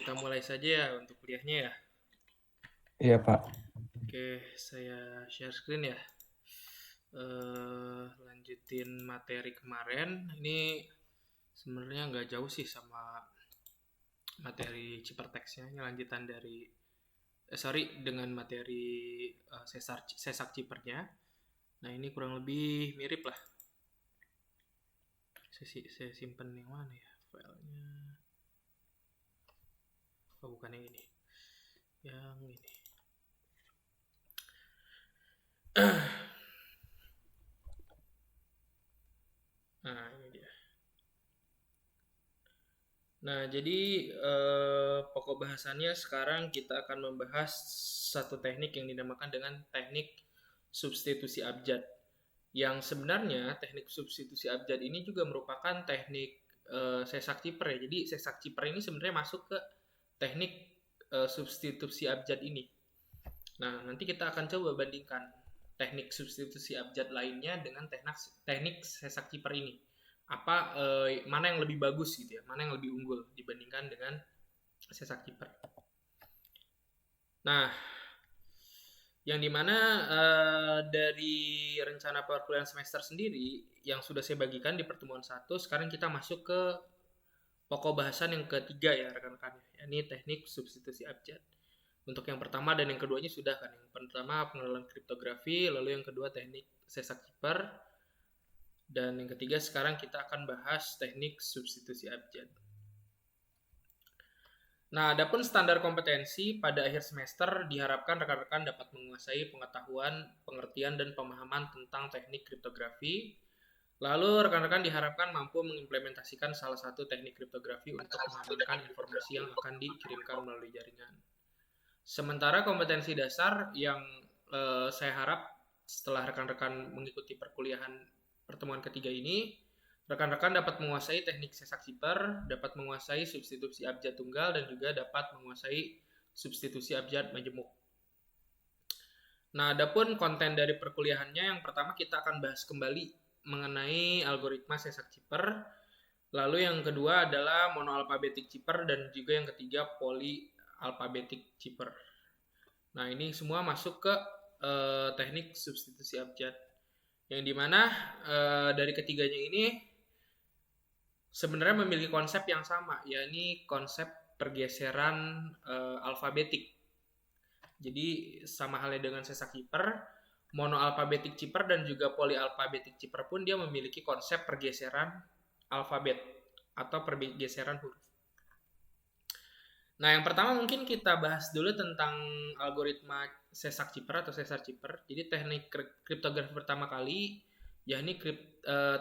kita mulai saja ya untuk kuliahnya ya. Iya, Pak. Oke, saya share screen ya. Lanjutin materi kemarin. Ini sebenarnya nggak jauh sih sama materi ciperteksnya. Ini lanjutan dari dengan materi sesak cipernya. Nah, ini kurang lebih mirip lah. Saya simpen yang mana ya filenya? Oh, bukan yang ini. Yang ini. Nah, ini dia. Nah, jadi pokok bahasannya sekarang kita akan membahas satu teknik yang dinamakan dengan teknik substitusi abjad. Yang sebenarnya teknik substitusi abjad ini juga merupakan teknik sesak ciper ya. Jadi sesak ciper ini sebenarnya masuk ke teknik substitusi abjad ini. Nah, nanti kita akan coba bandingkan teknik substitusi abjad lainnya dengan teknik sesak ciper ini. Mana yang lebih bagus gitu ya, mana yang lebih unggul dibandingkan dengan sesak ciper. Nah, yang dimana dari rencana perkuliahan semester sendiri yang sudah saya bagikan di pertemuan 1, sekarang kita masuk ke pokok bahasan yang ketiga ya rekan-rekan, yakni teknik substitusi abjad. Untuk yang pertama dan yang keduanya sudah kan. Yang pertama pengenalan kriptografi, lalu yang kedua teknik sesak ciper, dan yang ketiga sekarang kita akan bahas teknik substitusi abjad. Nah, adapun standar kompetensi pada akhir semester diharapkan rekan-rekan dapat menguasai pengetahuan, pengertian, dan pemahaman tentang teknik kriptografi. Lalu rekan-rekan diharapkan mampu mengimplementasikan salah satu teknik kriptografi untuk mengamankan informasi yang akan dikirimkan melalui jaringan. Sementara kompetensi dasar yang saya harap setelah rekan-rekan mengikuti perkuliahan pertemuan ketiga ini, rekan-rekan dapat menguasai teknik sesak ciper, dapat menguasai substitusi abjad tunggal, dan juga dapat menguasai substitusi abjad majemuk. Nah, adapun konten dari perkuliahannya, yang pertama kita akan bahas kembali mengenai algoritma sesak ciper. Lalu yang kedua adalah monoalfabetik ciper, dan juga yang ketiga polyalfabetik ciper. Nah, ini semua masuk ke teknik substitusi abjad. Yang dimana dari ketiganya ini sebenarnya memiliki konsep yang sama, yakni konsep pergeseran alfabetik. Jadi sama halnya dengan sesak ciper, monoalfabetik ciper dan juga polyalfabetik ciper pun dia memiliki konsep pergeseran alfabet atau pergeseran huruf. Nah, yang pertama mungkin kita bahas dulu tentang algoritma sesak ciper atau sesar ciper. Jadi teknik kriptografi pertama kali, yakni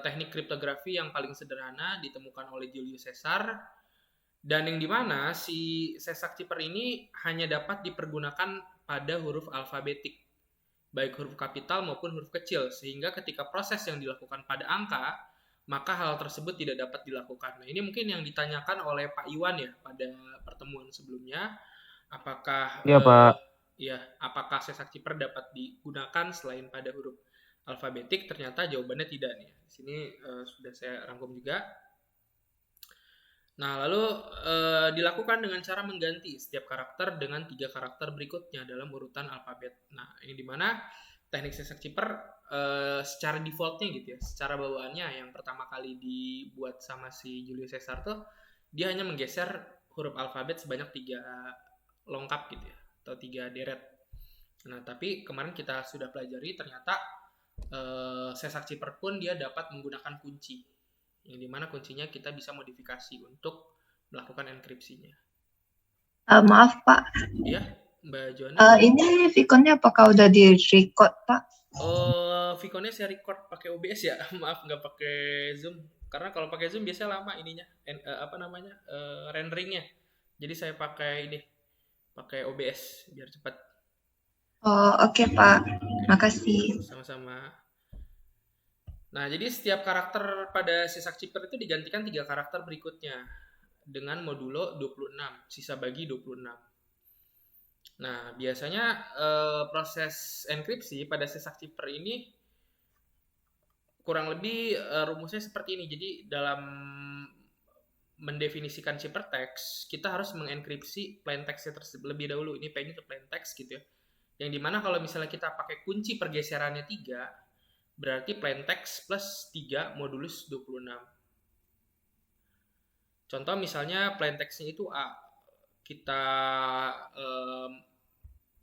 teknik kriptografi yang paling sederhana ditemukan oleh Julius Caesar, dan yang dimana si sesak ciper ini hanya dapat dipergunakan pada huruf alfabetik, baik huruf kapital maupun huruf kecil, sehingga ketika proses yang dilakukan pada angka, maka hal tersebut tidak dapat dilakukan. Nah, ini mungkin yang ditanyakan oleh Pak Iwan ya pada pertemuan sebelumnya, apakah Iya, Pak. apakah sesak ciper dapat digunakan selain pada huruf alfabetik? Ternyata jawabannya tidak nih. Di sini sudah saya rangkum juga. Nah, lalu dilakukan dengan cara mengganti setiap karakter dengan 3 karakter berikutnya dalam urutan alfabet. Nah, ini dimana teknik sesak ciper secara defaultnya gitu ya, secara bawaannya yang pertama kali dibuat sama si Julius Caesar tuh, dia hanya menggeser huruf alfabet sebanyak 3 longkap gitu ya, atau 3 deret. Nah, tapi kemarin kita sudah pelajari ternyata sesak ciper pun dia dapat menggunakan kunci, yang dimana kuncinya kita bisa modifikasi untuk melakukan enkripsinya. Maaf, Pak. Iya, Mbak Joanna. Ini Vikonnya apakah udah di-record, Pak? Vikonnya saya record pakai OBS ya. Maaf nggak pakai Zoom. Karena kalau pakai Zoom biasanya lama ininya, renderingnya. Jadi saya pakai OBS biar cepat. Oh, oke, Pak. Oke, Makasih. sama-sama. Nah, jadi setiap karakter pada sesak ciper itu digantikan 3 karakter berikutnya dengan modulo 26, sisa bagi 26. Nah, biasanya proses enkripsi pada sesak ciper ini kurang lebih rumusnya seperti ini. Jadi dalam mendefinisikan ciphertext, kita harus mengenkripsi plain text-nya terlebih dahulu. Ini P-nya itu plain text gitu ya. Yang dimana kalau misalnya kita pakai kunci pergeserannya 3, berarti plain text plus 3 modulus 26. Contoh misalnya plain text-nya itu A, kita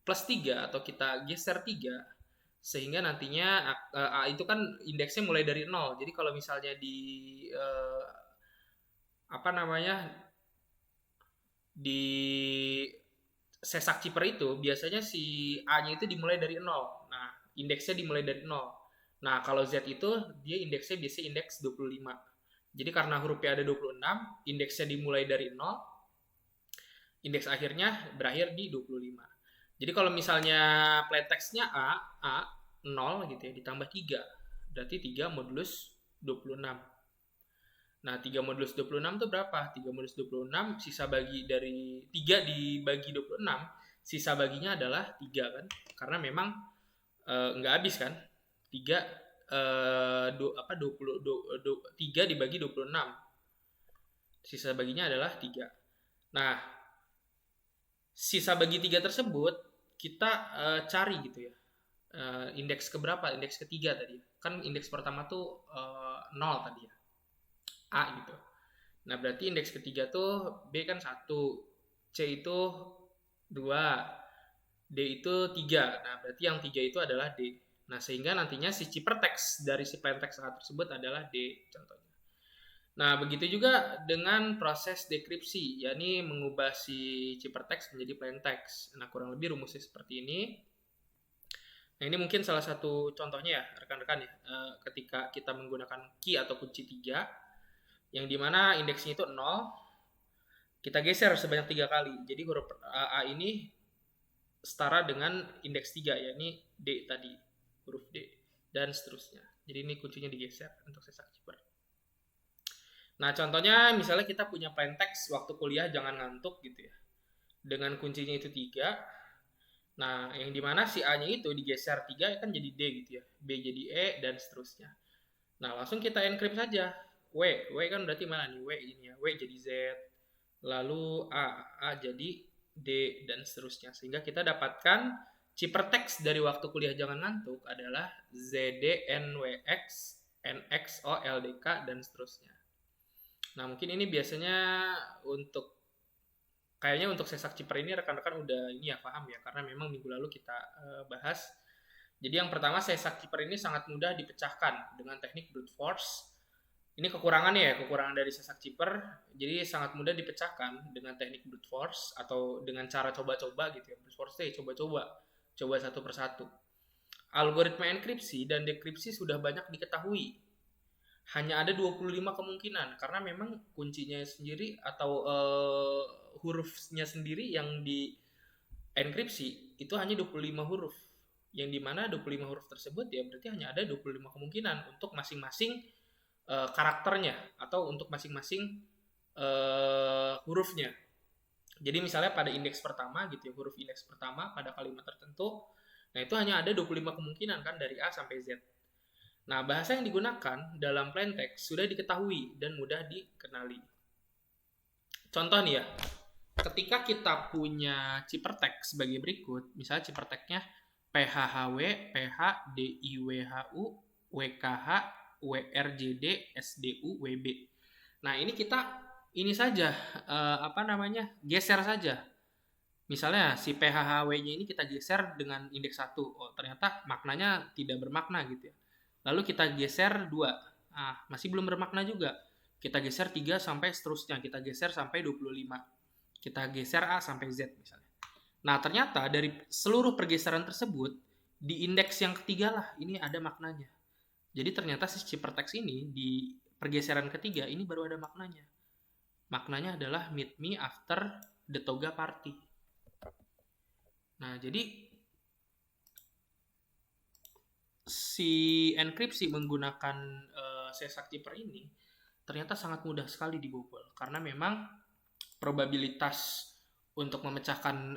plus 3 atau kita geser 3, sehingga nantinya A itu kan indeksnya mulai dari 0. Jadi kalau misalnya di di sesak ciper itu biasanya si A-nya itu dimulai dari 0. Nah, indeksnya dimulai dari 0. Nah, kalau Z itu dia indeksnya biasanya indeks 25. Jadi karena huruf P ada 26, indeksnya dimulai dari 0, indeks akhirnya berakhir di 25. Jadi kalau misalnya plain text-nya A 0 gitu ya, ditambah 3. Berarti 3 modulus 26. Nah, 3 modulus 26 itu berapa? 3 modulus 26, sisa bagi dari 3 dibagi 26, sisa baginya adalah 3 kan? Karena memang nggak habis kan? 3 3 dibagi 26. Sisa baginya adalah 3. Nah, sisa bagi 3 tersebut kita cari gitu ya. Indeks keberapa? Indeks ketiga tadi. Kan indeks pertama tuh 0 tadi ya. A gitu. Nah, berarti indeks ketiga tuh B kan 1, C itu 2, D itu 3. Nah, berarti yang 3 itu adalah D. Nah, sehingga nantinya si ciphertext dari si plain text A tersebut adalah D contohnya. Nah, begitu juga dengan proses dekripsi, yakni mengubah si ciphertext menjadi plain text. Nah, kurang lebih rumusnya seperti ini. Nah, ini mungkin salah satu contohnya ya, rekan-rekan ya. Ketika kita menggunakan key atau kunci 3, yang dimana indeksnya itu 0, kita geser sebanyak 3 kali. Jadi huruf A ini setara dengan indeks 3, yakni D tadi, huruf D, dan seterusnya. Jadi ini kuncinya digeser untuk sesak ciper. Nah, contohnya misalnya kita punya plain text waktu kuliah jangan ngantuk gitu ya. Dengan kuncinya itu 3. Nah, yang dimana si A-nya itu digeser 3 kan jadi D gitu ya. B jadi E, dan seterusnya. Nah, langsung kita encrypt saja. W kan berarti mana nih? W ini ya. W jadi Z. Lalu A jadi D, dan seterusnya. Sehingga kita dapatkan ciphertext dari waktu kuliah jangan ngantuk adalah ZDNWX, NXOLDK, dan seterusnya. Nah, mungkin ini biasanya kayaknya untuk sesak ciper ini rekan-rekan udah ini ya paham ya, karena memang minggu lalu kita bahas. Jadi yang pertama, sesak ciper ini sangat mudah dipecahkan dengan teknik brute force. Ini kekurangannya ya, kekurangan dari sesak ciper. Jadi sangat mudah dipecahkan dengan teknik brute force atau dengan cara coba-coba gitu ya. Brute force itu coba satu persatu. Algoritma enkripsi dan dekripsi sudah banyak diketahui. Hanya ada 25 kemungkinan karena memang kuncinya sendiri atau hurufnya sendiri yang di enkripsi itu hanya 25 huruf. Yang dimana 25 huruf tersebut ya berarti hanya ada 25 kemungkinan untuk masing-masing karakternya atau untuk masing-masing hurufnya. Jadi misalnya pada indeks pertama gitu ya, huruf indeks pertama pada kalimat tertentu, nah itu hanya ada 25 kemungkinan kan dari A sampai Z. Nah, bahasa yang digunakan dalam plain text sudah diketahui dan mudah dikenali. Contoh nih ya, ketika kita punya ciphertext sebagai berikut, misalnya ciphertextnya PHHW, PH, DIWHU, WKH, WRJD, SDU, WB. Nah, ini kita ini saja geser saja. Misalnya si PHHW-nya ini kita geser dengan indeks 1. Oh, ternyata maknanya tidak bermakna gitu ya. Lalu kita geser 2. Masih belum bermakna juga. Kita geser 3 sampai seterusnya. Kita geser sampai 25. Kita geser A sampai Z misalnya. Nah, ternyata dari seluruh pergeseran tersebut, di indeks yang ketiga lah ini ada maknanya. Jadi ternyata si ciphertext ini di pergeseran ketiga ini baru ada maknanya. Maknanya adalah meet me after the toga party. Nah, jadi si enkripsi menggunakan sesak ciper ini ternyata sangat mudah sekali dibobol karena memang probabilitas untuk memecahkan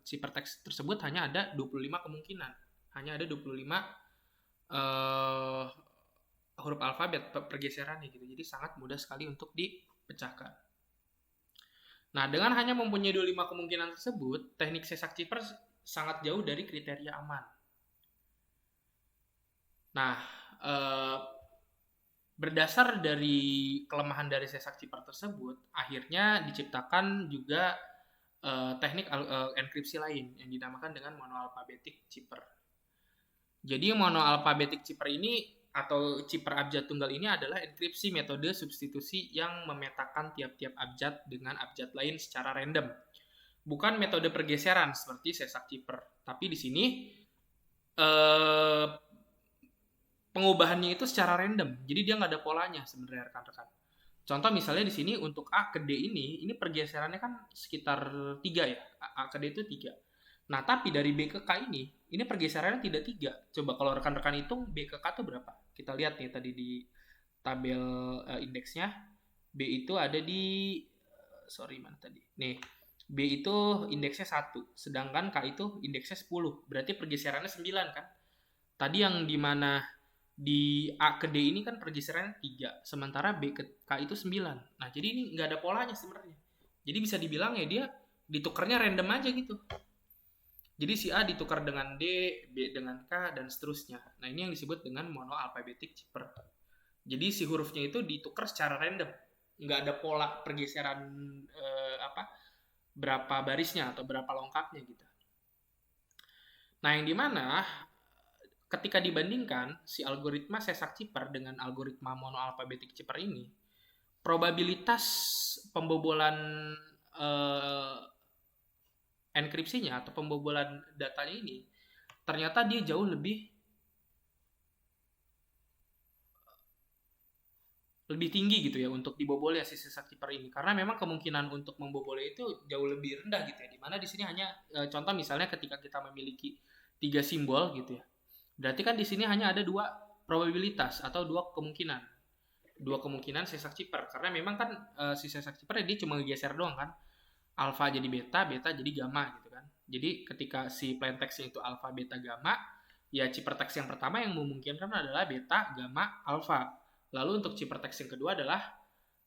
ciphertext tersebut hanya ada 25 kemungkinan. Hanya ada 25 huruf alfabet pergeserannya gitu. Jadi sangat mudah sekali untuk pecahkan. Nah, dengan hanya mempunyai 25 kemungkinan tersebut, teknik sesak ciper sangat jauh dari kriteria aman. Nah, berdasar dari kelemahan dari sesak ciper tersebut, akhirnya diciptakan juga teknik enkripsi lain yang dinamakan dengan monoalfabetik ciper. Jadi monoalfabetik ciper ini atau ciper abjad tunggal ini adalah enkripsi metode substitusi yang memetakan tiap-tiap abjad dengan abjad lain secara random. Bukan metode pergeseran seperti sesak ciper. Tapi di sini pengubahannya itu secara random. Jadi dia nggak ada polanya sebenarnya rekan-rekan. Contoh misalnya di sini untuk A ke D ini pergeserannya kan sekitar 3 ya. A ke D itu 3. Nah, tapi dari B ke K ini pergeserannya tidak 3. Coba kalau rekan-rekan hitung B ke K itu berapa? Kita lihat nih tadi di tabel indeksnya. B itu ada di mana tadi? Nih, B itu indeksnya 1, sedangkan K itu indeksnya 10. Berarti pergeserannya 9 kan? Tadi yang dimana di A ke D ini kan pergeserannya 3, sementara B ke K itu 9. Nah, jadi ini nggak ada polanya sebenarnya. Jadi bisa dibilang ya dia ditukarnya random aja gitu. Jadi si A ditukar dengan D, B dengan K, dan seterusnya. Nah, ini yang disebut dengan monoalfabetik ciper. Jadi si hurufnya itu ditukar secara random. Nggak ada pola pergeseran berapa barisnya atau berapa longkapnya gitu. Nah, yang dimana ketika dibandingkan si algoritma sesak ciper dengan algoritma monoalfabetik ciper ini, probabilitas pembobolan enkripsinya atau pembobolan datanya ini ternyata dia jauh lebih tinggi gitu ya untuk dibobolnya si sesak ciper ini, karena memang kemungkinan untuk membobolnya itu jauh lebih rendah gitu ya, dimana di sini hanya contoh misalnya ketika kita memiliki 3 simbol gitu ya, berarti kan di sini hanya ada 2 probabilitas atau 2 kemungkinan sesak ciper, karena memang kan si sesak ciper dia cuma geser doang kan, alfa jadi beta, beta jadi gamma gitu kan. Jadi ketika si plain text-nya itu alfa, beta, gamma, ya ciper teks yang pertama yang memungkinkan adalah beta, gamma, alfa. Lalu untuk ciper teks yang kedua adalah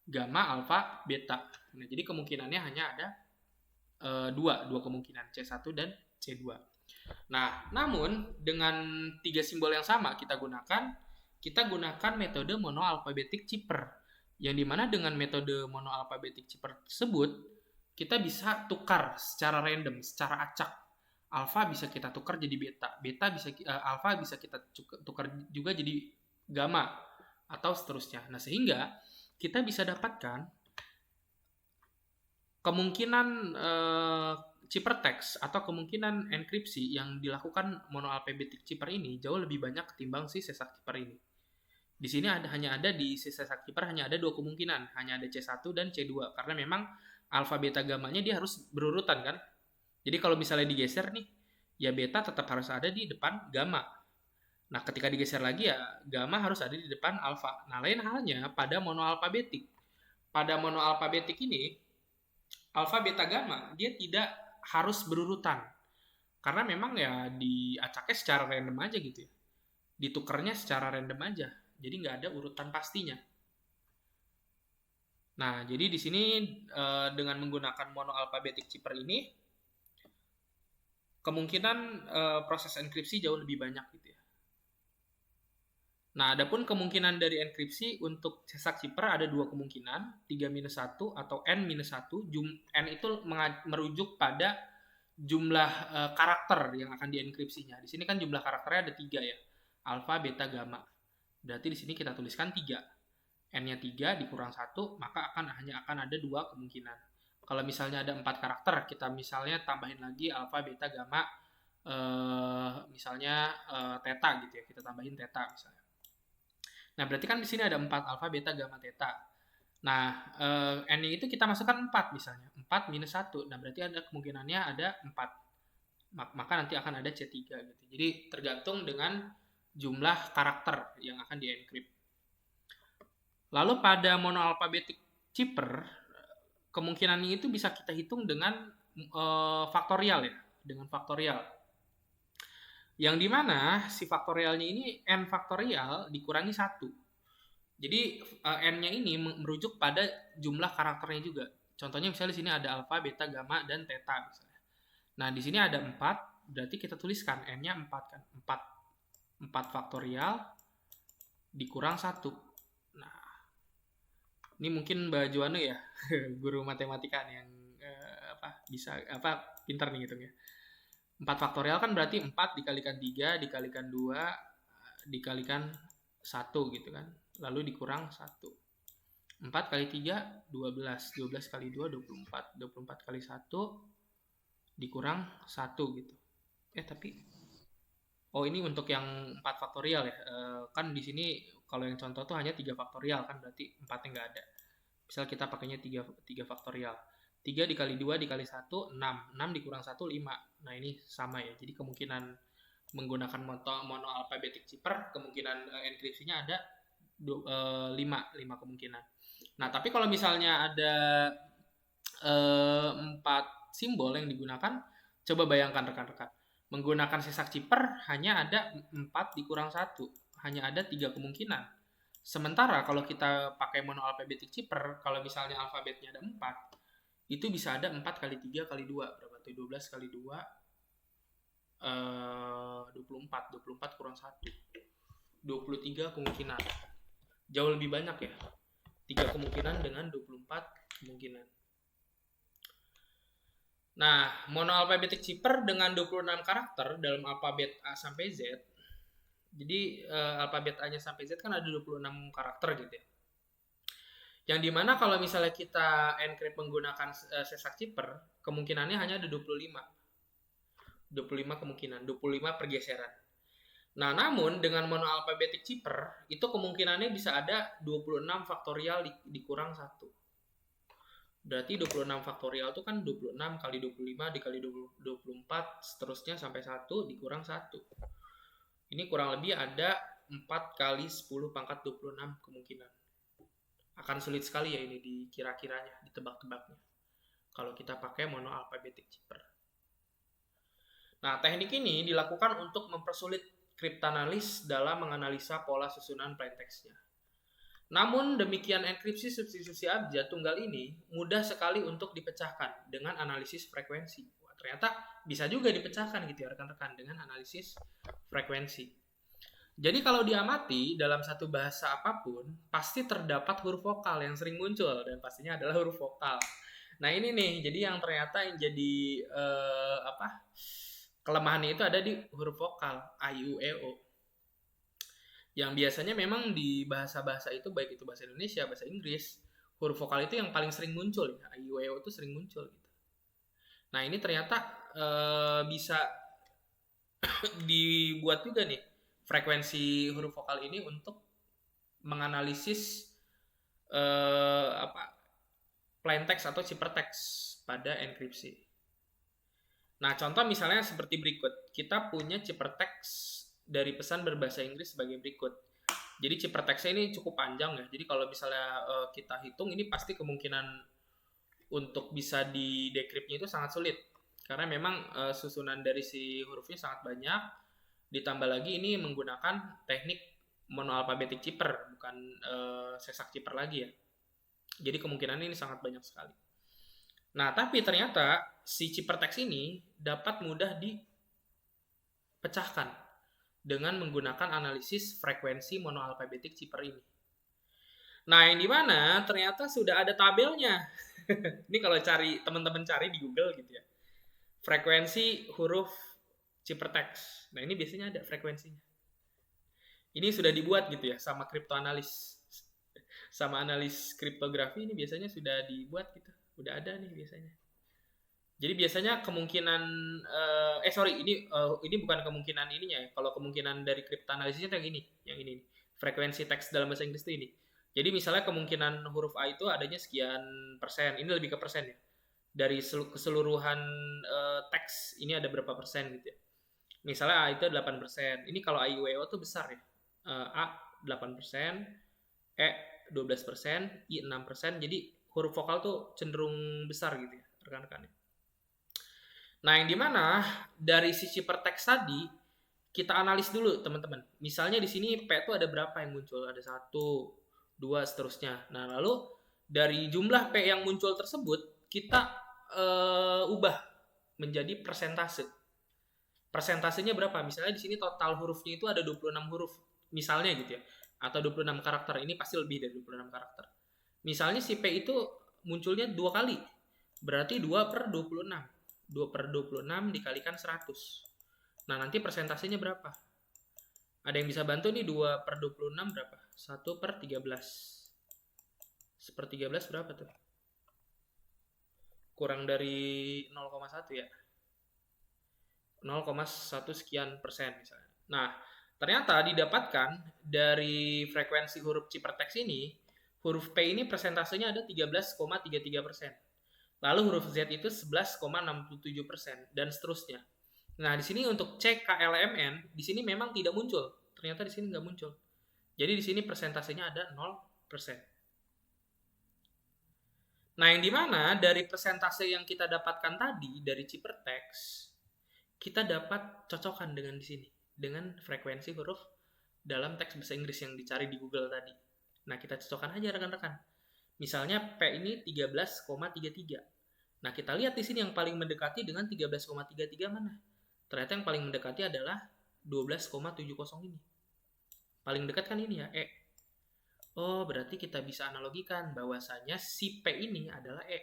gamma, alfa, beta. Nah, jadi kemungkinannya hanya ada dua kemungkinan, C1 dan C2. Nah, namun dengan 3 simbol yang sama kita gunakan metode monoalfabetik ciper. Yang dimana dengan metode monoalfabetik ciper tersebut, kita bisa tukar secara random, secara acak. Alfa bisa kita tukar jadi beta, alfa bisa kita tukar juga jadi gamma, atau seterusnya. Nah, sehingga kita bisa dapatkan kemungkinan ciphertext atau kemungkinan enkripsi yang dilakukan monoalfabetik ciper ini jauh lebih banyak ketimbang si sesak ciper ini. Di sini hanya ada di si sesak ciper hanya ada 2 kemungkinan, hanya ada C1 dan C2, karena memang alfa, beta, gamanya dia harus berurutan kan. Jadi kalau misalnya digeser nih, ya beta tetap harus ada di depan gamma. Nah, ketika digeser lagi ya gamma harus ada di depan alfa. Nah, lain halnya pada monoalfabetik. Pada monoalfabetik ini, alfa, beta, gamma dia tidak harus berurutan. Karena memang ya diacaknya secara random aja gitu ya. Ditukernya secara random aja. Jadi nggak ada urutan pastinya. Nah, jadi di sini dengan menggunakan monoalfabetik ciper ini, kemungkinan proses enkripsi jauh lebih banyak gitu ya. Nah, adapun kemungkinan dari enkripsi untuk sesak ciper ada 2 kemungkinan, 3-1 atau N-1. N itu merujuk pada jumlah karakter yang akan dienkripsinya. Di sini kan jumlah karakternya ada 3 ya. Alfa, beta, gamma. Berarti di sini kita tuliskan 3. N-nya 3 dikurang 1, maka hanya akan ada 2 kemungkinan. Kalau misalnya ada 4 karakter, kita misalnya tambahin lagi alfa, beta, gamma, misalnya theta gitu ya. Kita tambahin theta misalnya. Nah, berarti kan di sini ada 4 alfa, beta, gamma, theta. Nah, N-nya itu kita masukkan 4 misalnya. 4-1. Nah, berarti ada kemungkinannya ada 4. Maka nanti akan ada C3 gitu. Jadi tergantung dengan jumlah karakter yang akan dienkrip. Lalu pada monoalfabetik ciper, kemungkinannya itu bisa kita hitung dengan faktorial ya, dengan faktorial. Yang dimana si faktorialnya ini N faktorial dikurangi 1. Jadi N-nya ini merujuk pada jumlah karakternya juga. Contohnya misalnya di sini ada alfa, beta, gamma, dan theta misalnya. Nah, di sini ada 4, berarti kita tuliskan N-nya 4 kan. 4 faktorial dikurang 1. Nah, ini mungkin Mbak Juwana ya, guru matematika nih yang pintar nih ngitungnya. 4 faktorial kan berarti 4 dikalikan 3 dikalikan 2 dikalikan 1 gitu kan. Lalu dikurang 1. 4 kali 3, 12. 12 kali 2, 24. 24 kali 1 dikurang 1 gitu. Oh, ini untuk yang 4 faktorial ya. Kan di sini kalau yang contoh tuh hanya 3 faktorial kan, berarti 4-nya nggak ada. Misal kita pakainya 3 faktorial. 3 dikali 2 dikali 1, 6. 6 dikurang 1, 5. Nah, ini sama ya. Jadi kemungkinan menggunakan mono alphabetic cipher, kemungkinan enkripsinya ada 5 kemungkinan. Nah, tapi kalau misalnya ada 4 simbol yang digunakan, coba bayangkan rekan-rekan. Menggunakan sesak cipher hanya ada 4 dikurang 1. Hanya ada 3 kemungkinan. Sementara kalau kita pakai mono alphabetic cipher, kalau misalnya alfabetnya ada 4, itu bisa ada 4 kali 3 kali 2. Berapa tuh? 12 kali 2, 24. 24 kurang 1. 23 kemungkinan. Jauh lebih banyak ya. 3 kemungkinan dengan 24 kemungkinan. Nah, mono alphabetic cipher dengan 26 karakter dalam alfabet A sampai Z. Jadi alfabet A-nya sampai Z kan ada 26 karakter gitu ya. Yang dimana kalau misalnya kita encrypt menggunakan sesak cipher, kemungkinannya hanya ada 25. 25 kemungkinan, 25 pergeseran. Nah, namun dengan mono alphabetic cipher, itu kemungkinannya bisa ada 26 faktorial dikurang 1. Berarti 26 faktorial itu kan 26 kali 25 dikali 24 seterusnya sampai 1 dikurang 1. Ini kurang lebih ada 4 kali 10 pangkat 26 kemungkinan. Akan sulit sekali ya ini dikira-kiranya, ditebak-tebaknya. Kalau kita pakai mono alphabetic cipher. Nah, teknik ini dilakukan untuk mempersulit kriptanalis dalam menganalisa pola susunan plaintext-nya. Namun demikian enkripsi substitusi abjad tunggal ini mudah sekali untuk dipecahkan dengan analisis frekuensi. Wah, ternyata bisa juga dipecahkan gitu ya rekan-rekan dengan analisis frekuensi. Jadi kalau diamati dalam satu bahasa apapun pasti terdapat huruf vokal yang sering muncul dan pastinya adalah huruf vokal. Nah, ini nih, jadi yang ternyata yang jadi kelemahannya itu ada di huruf vokal A, I, U, E, O. Yang biasanya memang di bahasa-bahasa itu, baik itu bahasa Indonesia, bahasa Inggris, huruf vokal itu yang paling sering muncul ya. A, I, U, E, O itu sering muncul gitu. Nah, ini ternyata bisa dibuat juga nih frekuensi huruf vokal ini untuk menganalisis plain text atau ciphertext pada enkripsi. Nah, contoh misalnya seperti berikut. Kita punya ciphertext dari pesan berbahasa Inggris sebagai berikut. Jadi ciphertextnya ini cukup panjang ya. Jadi kalau misalnya kita hitung, ini pasti kemungkinan untuk bisa di decryptnya itu sangat sulit. Karena memang susunan dari si hurufnya sangat banyak. Ditambah lagi ini menggunakan teknik monoalphabetic cipher, bukan sesak cipher lagi ya. Jadi kemungkinan ini sangat banyak sekali. Nah, tapi ternyata si ciphertext ini dapat mudah dipecahkan dengan menggunakan analisis frekuensi monoalphabetic cipher ini. Nah, yang dimana ternyata sudah ada tabelnya. Ini kalau teman-teman cari di Google gitu ya. Frekuensi huruf ciphertext. Nah, ini biasanya ada frekuensinya. Ini sudah dibuat gitu ya sama kriptoanalis. Sama analis kriptografi ini biasanya sudah dibuat gitu. Udah ada nih biasanya. Jadi biasanya kemungkinan ini bukan kemungkinan ininya ya. Kalau kemungkinan dari kriptoanalisisnya itu yang ini. Frekuensi teks dalam bahasa Inggris itu ini. Jadi misalnya kemungkinan huruf A itu adanya sekian persen. Ini lebih ke persen ya. Dari keseluruhan teks ini ada berapa persen gitu ya. Misalnya A itu 8%. Ini kalau A, I, U, E, O itu besar ya. A 8%, E 12%, I 6%. Jadi huruf vokal tuh cenderung besar gitu ya rekan-rekan. Nah, yang dimana dari sisi perteks tadi kita analis dulu teman-teman. Misalnya di sini P itu ada berapa yang muncul? Ada 1, 2 seterusnya. Nah, lalu dari jumlah P yang muncul tersebut kita ubah menjadi persentase. Persentasenya berapa? Misalnya di sini total hurufnya itu ada 26 huruf. Misalnya gitu ya. Atau 26 karakter. Ini pasti lebih dari 26 karakter. Misalnya si P itu munculnya 2 kali. Berarti 2 per 26. 2 per 26 dikalikan 100. Nah, nanti persentasenya berapa? Ada yang bisa bantu nih 2 per 26 berapa? 1 per 13. 1 per 13 berapa tuh? Kurang dari 0,1 ya. 0,1 sekian persen misalnya. Nah, ternyata didapatkan dari frekuensi huruf ciphertext ini, huruf P ini persentasenya ada 13,33%. Lalu huruf Z itu 11,67% dan seterusnya. Nah, di sini untuk CKLMN, di sini memang tidak muncul. Ternyata di sini nggak muncul. Jadi di sini persentasenya ada 0%. Nah, yang dimana dari persentase yang kita dapatkan tadi dari ciphertext, kita dapat cocokkan dengan di sini, dengan frekuensi huruf dalam teks bahasa Inggris yang dicari di Google tadi. Nah, kita cocokkan aja rekan-rekan. Misalnya P ini 13,33. Nah, kita lihat di sini yang paling mendekati dengan 13,33 mana? Ternyata yang paling mendekati adalah 12,70 ini. Paling dekat kan ini ya, E. Oh, berarti kita bisa analogikan bahwasanya si P ini adalah E.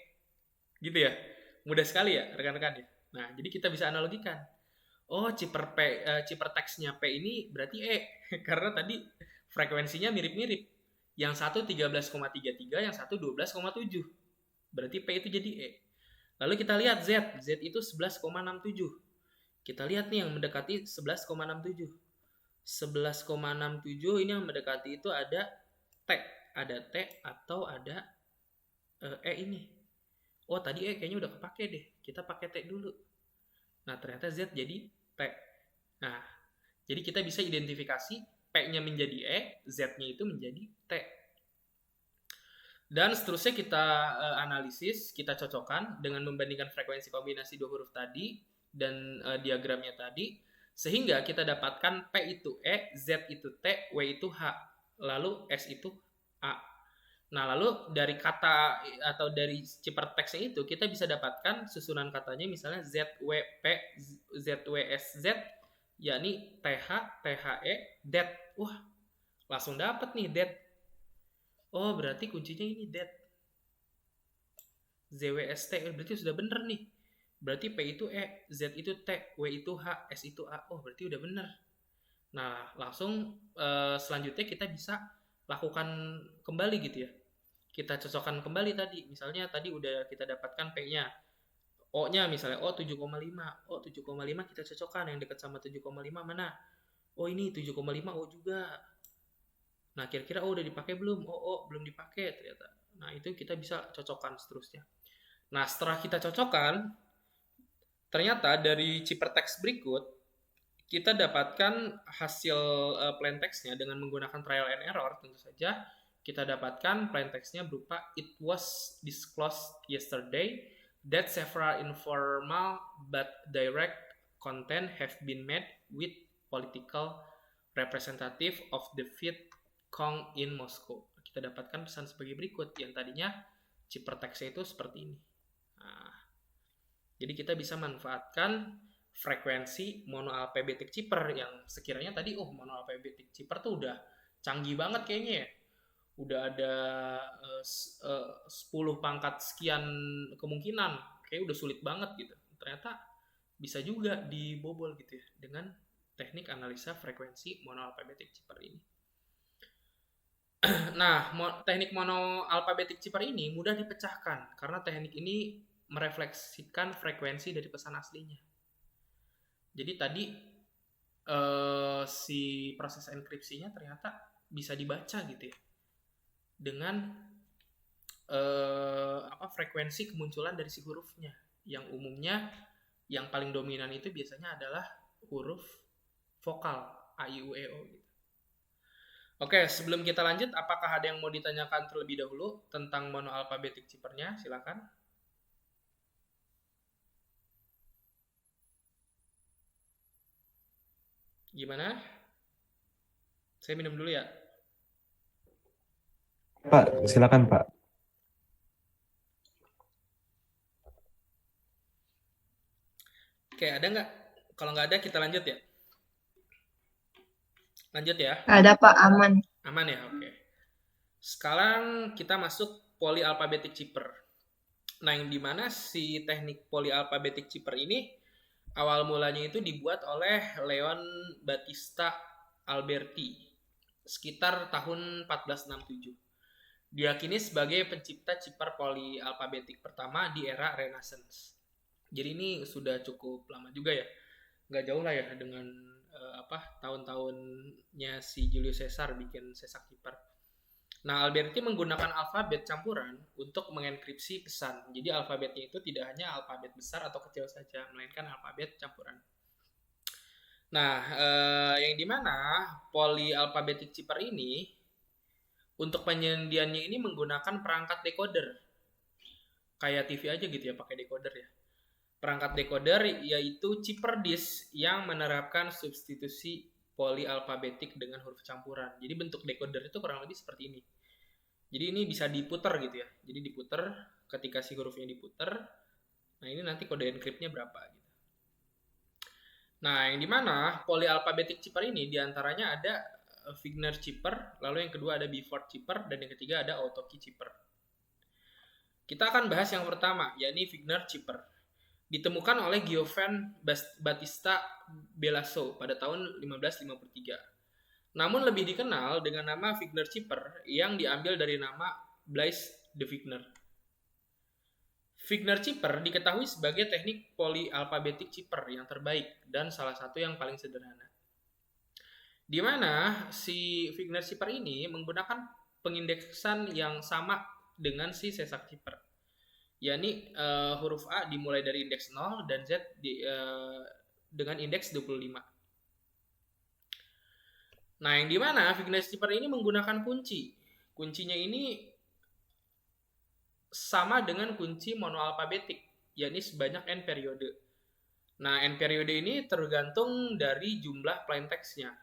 Gitu ya? Mudah sekali ya, rekan-rekan ya? Nah, jadi kita bisa analogikan. Oh, ciphertextnya P ini berarti E. Karena tadi frekuensinya mirip-mirip. Yang satu 13,33, yang satu 12,7. Berarti P itu jadi E. Lalu kita lihat Z. Z itu 11,67. Kita lihat nih yang mendekati 11,67. 11,67 ini yang mendekati itu ada T. Ada T atau ada E ini. Oh, tadi E kayaknya udah kepake deh. Kita pakai T dulu. Nah, ternyata Z jadi T. Nah, jadi kita bisa identifikasi P-nya menjadi E, Z-nya itu menjadi T. Dan seterusnya kita analisis, kita cocokkan dengan membandingkan frekuensi kombinasi dua huruf tadi dan diagramnya tadi, sehingga kita dapatkan P itu E, Z itu T, W itu H, lalu S itu A. Nah, lalu dari kata atau dari ciphertextnya itu kita bisa dapatkan susunan katanya misalnya ZWP, ZWSZ, yakni TH, THE, DET. Wah, langsung dapat nih DET. Oh, berarti kuncinya ini DET. ZWST, berarti sudah bener nih. Berarti P itu E, Z itu T, W itu H, S itu A. Oh, berarti udah bener. Nah, langsung selanjutnya kita bisa lakukan kembali gitu ya. Kita cocokkan kembali tadi. Misalnya tadi udah kita dapatkan P-nya. O-nya misalnya O 7,5. O 7,5 kita cocokkan yang dekat sama 7,5 mana? Oh, ini 7,5 O juga. Nah, kira-kira O udah dipakai belum? Oh, belum dipakai ternyata. Nah, itu kita bisa cocokkan seterusnya. Nah, setelah kita cocokkan, ternyata dari ciphertext berikut kita dapatkan hasil plain text-nya dengan menggunakan trial and error tentu saja. Kita dapatkan plain text-nya berupa it was disclosed yesterday that several informal but direct content have been made with political representative of the Vietcong in Moscow. Kita dapatkan pesan sebagai berikut yang tadinya ciphertext-nya itu seperti ini. Nah, jadi kita bisa manfaatkan frekuensi monoalphabetic cipher yang sekiranya tadi monoalphabetic cipher tuh udah canggih banget kayaknya ya. Udah ada 10 pangkat sekian kemungkinan. Kayak udah sulit banget gitu. Ternyata bisa juga dibobol gitu ya dengan teknik analisa frekuensi monoalphabetic cipher ini. Nah, teknik monoalphabetic cipher ini mudah dipecahkan karena teknik ini merefleksikan frekuensi dari pesan aslinya. Jadi tadi si proses enkripsinya ternyata bisa dibaca gitu ya dengan frekuensi kemunculan dari si hurufnya yang umumnya yang paling dominan itu biasanya adalah huruf vokal A, I, U, E, O gitu. Oke, sebelum kita lanjut, apakah ada yang mau ditanyakan terlebih dahulu tentang monoalphabetic ciphernya? Silakan. Gimana? Saya minum dulu ya. Pak, silakan Pak. Oke, ada nggak? Kalau nggak ada, kita lanjut ya. Lanjut ya. Nggak ada Pak, aman. Aman ya? Oke. Sekarang kita masuk polyalphabetic chipper. Nah, yang dimana si teknik polyalphabetic chipper ini awal mulanya itu dibuat oleh Leon Battista Alberti sekitar tahun 1467. Diyakini sebagai pencipta chipper polyalphabetic pertama di era Renaissance. Jadi ini sudah cukup lama juga ya, nggak jauh lah ya dengan tahun-tahunnya si Julius Caesar bikin Caesar chipper. Nah, Alberti menggunakan alfabet campuran untuk mengenkripsi pesan. Jadi alfabetnya itu tidak hanya alfabet besar atau kecil saja, melainkan alfabet campuran. Nah, yang dimana polyalphabetic chipper ini untuk penyelendiannya ini menggunakan perangkat decoder. Kayak TV aja gitu ya, pakai decoder ya. Perangkat decoder yaitu chipper disk yang menerapkan substitusi polyalphabetic dengan huruf campuran. Jadi bentuk decoder itu kurang lebih seperti ini. Jadi ini bisa diputer gitu ya. Jadi diputer, ketika si hurufnya diputer, nah ini nanti kode encryptnya berapa gitu. Nah, yang dimana polyalphabetic chipper ini diantaranya ada Wigner chipper, lalu yang kedua ada Biford chipper, dan yang ketiga ada Autokey chipper. Kita akan bahas yang pertama, yakni Wigner chipper. Ditemukan oleh Giovan Battista Belasso pada tahun 1553. Namun lebih dikenal dengan nama Wigner chipper yang diambil dari nama Blaise de Wigner. Wigner chipper diketahui sebagai teknik polyalphabetic chipper yang terbaik dan salah satu yang paling sederhana. Di mana si Wigner chipper ini menggunakan pengindeksan yang sama dengan si Caesar chipper. Yakni huruf A dimulai dari indeks 0 dan Z dengan indeks 25. Nah, yang dimana Wigner chipper ini menggunakan kunci. Kuncinya ini sama dengan kunci monoalfabetik, yakni sebanyak n periode. Nah, n periode ini tergantung dari jumlah plaintext-nya.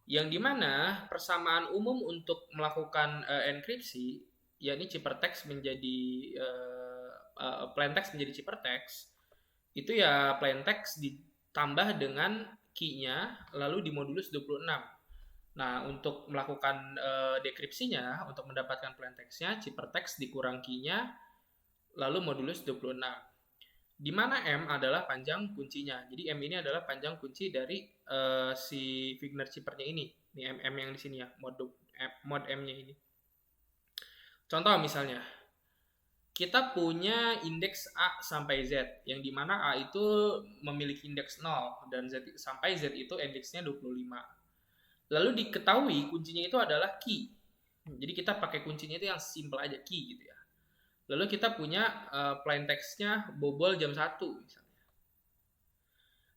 Yang dimana persamaan umum untuk melakukan enkripsi, yakni ciphertext menjadi plaintext menjadi ciphertext, itu ya plaintext ditambah dengan key-nya lalu dimodulus 26. Nah, untuk melakukan dekripsinya, untuk mendapatkan plaintext-nya, ciphertext dikurang key-nya lalu modulus 26. Di mana M adalah panjang kuncinya. Jadi M ini adalah panjang kunci dari si Wigner chipper-nya ini. Ini M yang di sini ya, mod M-nya ini. Contoh misalnya, kita punya indeks A sampai Z, yang dimana A itu memiliki indeks 0 dan Z sampai Z itu indeksnya 25. Lalu diketahui kuncinya itu adalah key. Jadi kita pakai kuncinya itu yang simple aja, key gitu ya. Lalu kita punya plaintext-nya bobol jam 1 misalnya.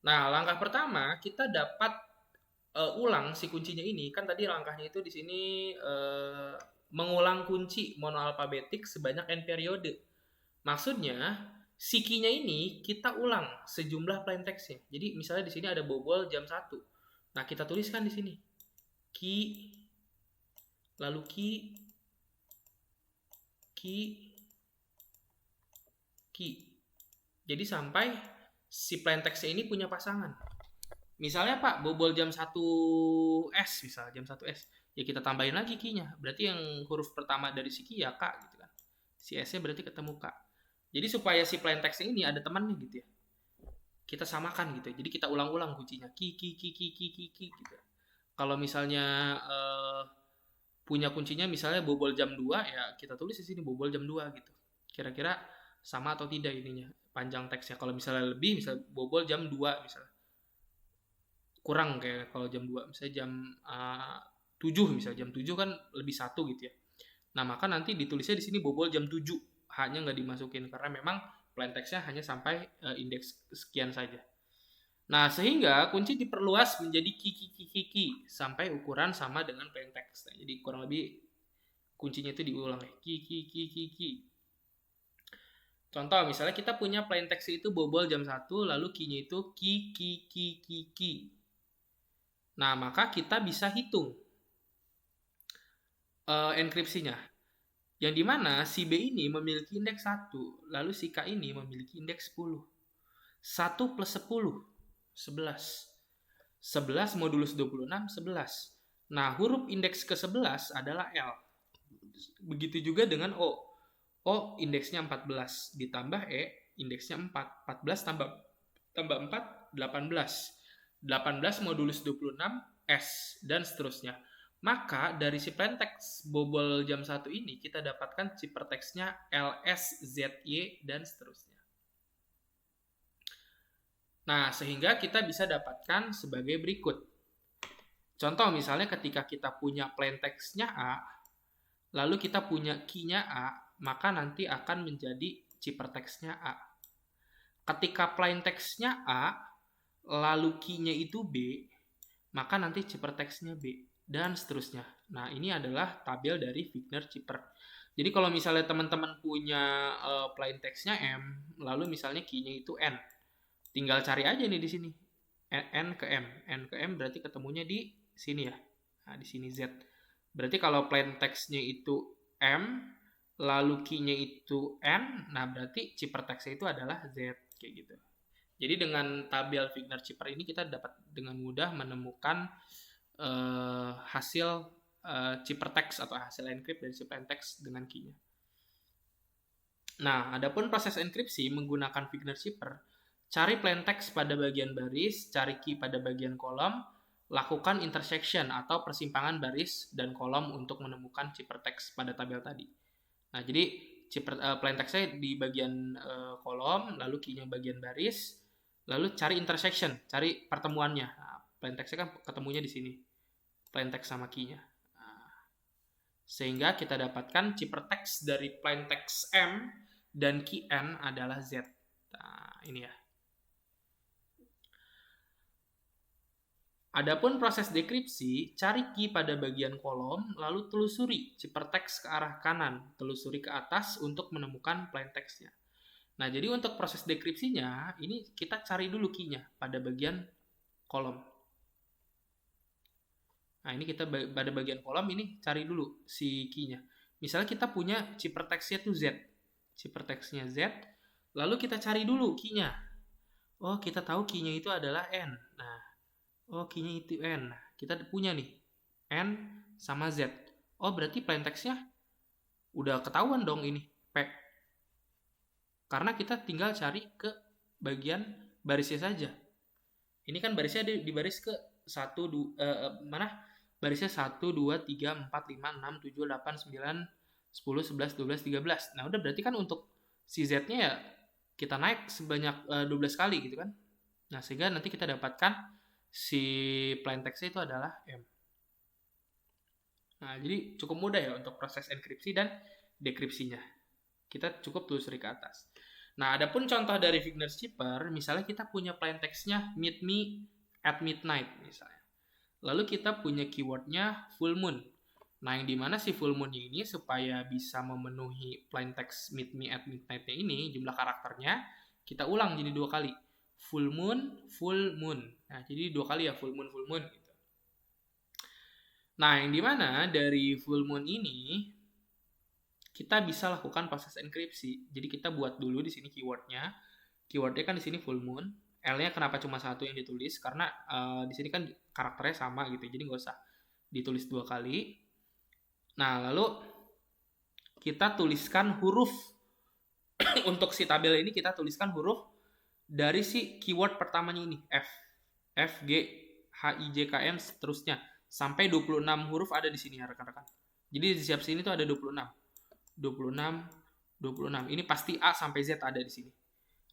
Nah, langkah pertama kita dapat ulang si kuncinya ini. Kan tadi langkahnya itu di sini mengulang kunci monoalfabetik sebanyak n periode. Maksudnya si key-nya ini kita ulang sejumlah plaintext-nya. Jadi misalnya di sini ada bobol jam 1. Nah, kita tuliskan di sini key, lalu key, jadi sampai si plaintext ini punya pasangan. Misalnya Pak, bobol jam 1S, misal jam 1S, ya kita tambahin lagi key-nya. Berarti yang huruf pertama dari si key ya K gitu kan. Si S-nya berarti ketemu K. Jadi supaya si plaintext ini ada temannya gitu ya. Kita samakan gitu ya. Jadi kita ulang-ulang kuncinya. Key gitu. Kalau misalnya punya kuncinya misalnya bobol jam 2, ya kita tulis di sini bobol jam 2 gitu. Kira-kira sama atau tidak ininya, panjang teksnya. Kalau misalnya lebih, misalnya bobol jam 2 misalnya. Kurang kayak kalau jam 2, misalnya jam 7 misalnya. Jam 7 kan lebih 1 gitu ya. Nah, maka nanti ditulisnya di sini bobol jam 7. Hanya nggak dimasukin karena memang plaintext-nya hanya sampai indeks sekian saja. Nah, sehingga kunci diperluas menjadi key sampai ukuran sama dengan plaintext. Nah, jadi kurang lebih kuncinya itu diulang ya. Key. Contoh, misalnya kita punya plaintext itu bobol jam 1, lalu key-nya itu key. Nah, maka kita bisa hitung. enkripsinya. Yang dimana si B ini memiliki indeks 1, lalu si K ini memiliki indeks 10. 1 plus 10, 11. 11 modulus 26, 11. Nah, huruf indeks ke-11 adalah L. Begitu juga dengan O. O indeksnya 14, ditambah E indeksnya 4. 14 tambah 4, 18. 18 modulus 26, S, dan seterusnya. Maka dari si plaintext bobol jam 1 ini kita dapatkan ciphertextnya LS, ZY, dan seterusnya. Nah, sehingga kita bisa dapatkan sebagai berikut. Contoh misalnya ketika kita punya plaintextnya A, lalu kita punya key-nya A, maka nanti akan menjadi ciphertextnya A. Ketika plaintextnya A, lalu key-nya itu B, maka nanti ciphertextnya B, dan seterusnya. Nah, ini adalah tabel dari Wigner Cipher. Jadi kalau misalnya teman-teman punya plaintextnya M, lalu misalnya key-nya itu N, tinggal cari aja nih di sini. N ke M. N ke M berarti ketemunya di sini ya. Nah, di sini Z. Berarti kalau plaintextnya itu M, lalu key-nya itu N, nah berarti ciphertextnya itu adalah Z, kayak gitu. Jadi dengan tabel Wigner Cipher ini kita dapat dengan mudah menemukan hasil ciphertext atau hasil encrypt dari si plaintext dengan key-nya. Nah, adapun proses enkripsi menggunakan Wigner Cipher, cari plaintext pada bagian baris, cari key pada bagian kolom, lakukan intersection atau persimpangan baris dan kolom untuk menemukan ciphertext pada tabel tadi. Nah, jadi plaintextnya di bagian kolom, lalu key-nya bagian baris, lalu cari intersection, cari pertemuannya. Nah, plaintextnya kan ketemunya di sini, plaintext sama key-nya. Nah, sehingga kita dapatkan ciphertext dari plaintext M dan key N adalah Z. Nah, ini ya. Adapun proses dekripsi, cari key pada bagian kolom, lalu telusuri ciphertext ke arah kanan, telusuri ke atas untuk menemukan plaintextnya. Nah, jadi untuk proses dekripsinya, ini kita cari dulu key-nya pada bagian kolom. Nah, ini kita pada bagian kolom ini cari dulu si key-nya. Misalnya kita punya ciphertextnya tuh Z. Ciphertextnya Z, lalu kita cari dulu key-nya. Oh, kita tahu key-nya itu adalah N. Nah, oh, key-nya itu N. Nah, kita punya nih, N sama Z. Oh, berarti plaintextnya udah ketahuan dong ini, P. Karena kita tinggal cari ke bagian barisnya saja. Ini kan barisnya di baris ke 1, 2, mana? Barisnya 1, 2, 3, 4, 5, 6, 7, 8, 9, 10, 11, 12, 13. Nah, udah berarti kan untuk si Z-nya ya kita naik sebanyak 12 kali gitu kan. Nah, sehingga nanti kita dapatkan si plaintextnya itu adalah M. Nah, jadi cukup mudah ya untuk proses enkripsi dan dekripsinya. Kita cukup telusuri ke atas. Nah, adapun contoh dari Wigner Cipher, misalnya kita punya plaintextnya meet me at midnight misalnya. Lalu kita punya keywordnya full moon. Nah, yang dimana si full moon ini supaya bisa memenuhi plaintext meet me at midnight-nya ini, jumlah karakternya, kita ulang jadi 2 kali. Full moon, full moon. Nah, jadi 2 kali ya full moon, full moon. Gitu. Nah, yang dimana dari full moon ini, kita bisa lakukan proses enkripsi. Jadi kita buat dulu di sini keywordnya. Keywordnya kan di sini full moon. L-nya kenapa cuma 1 yang ditulis? Karena di sini kan karakternya sama gitu. Jadi nggak usah ditulis 2 kali. Nah, lalu kita tuliskan huruf. Untuk si tabel ini kita tuliskan huruf dari si keyword pertamanya ini. F. F, G, H, I, J, K, N, seterusnya. Sampai 26 huruf ada di sini ya rekan-rekan. Jadi di siap sini tuh ada 26. 26. Ini pasti A sampai Z ada di sini.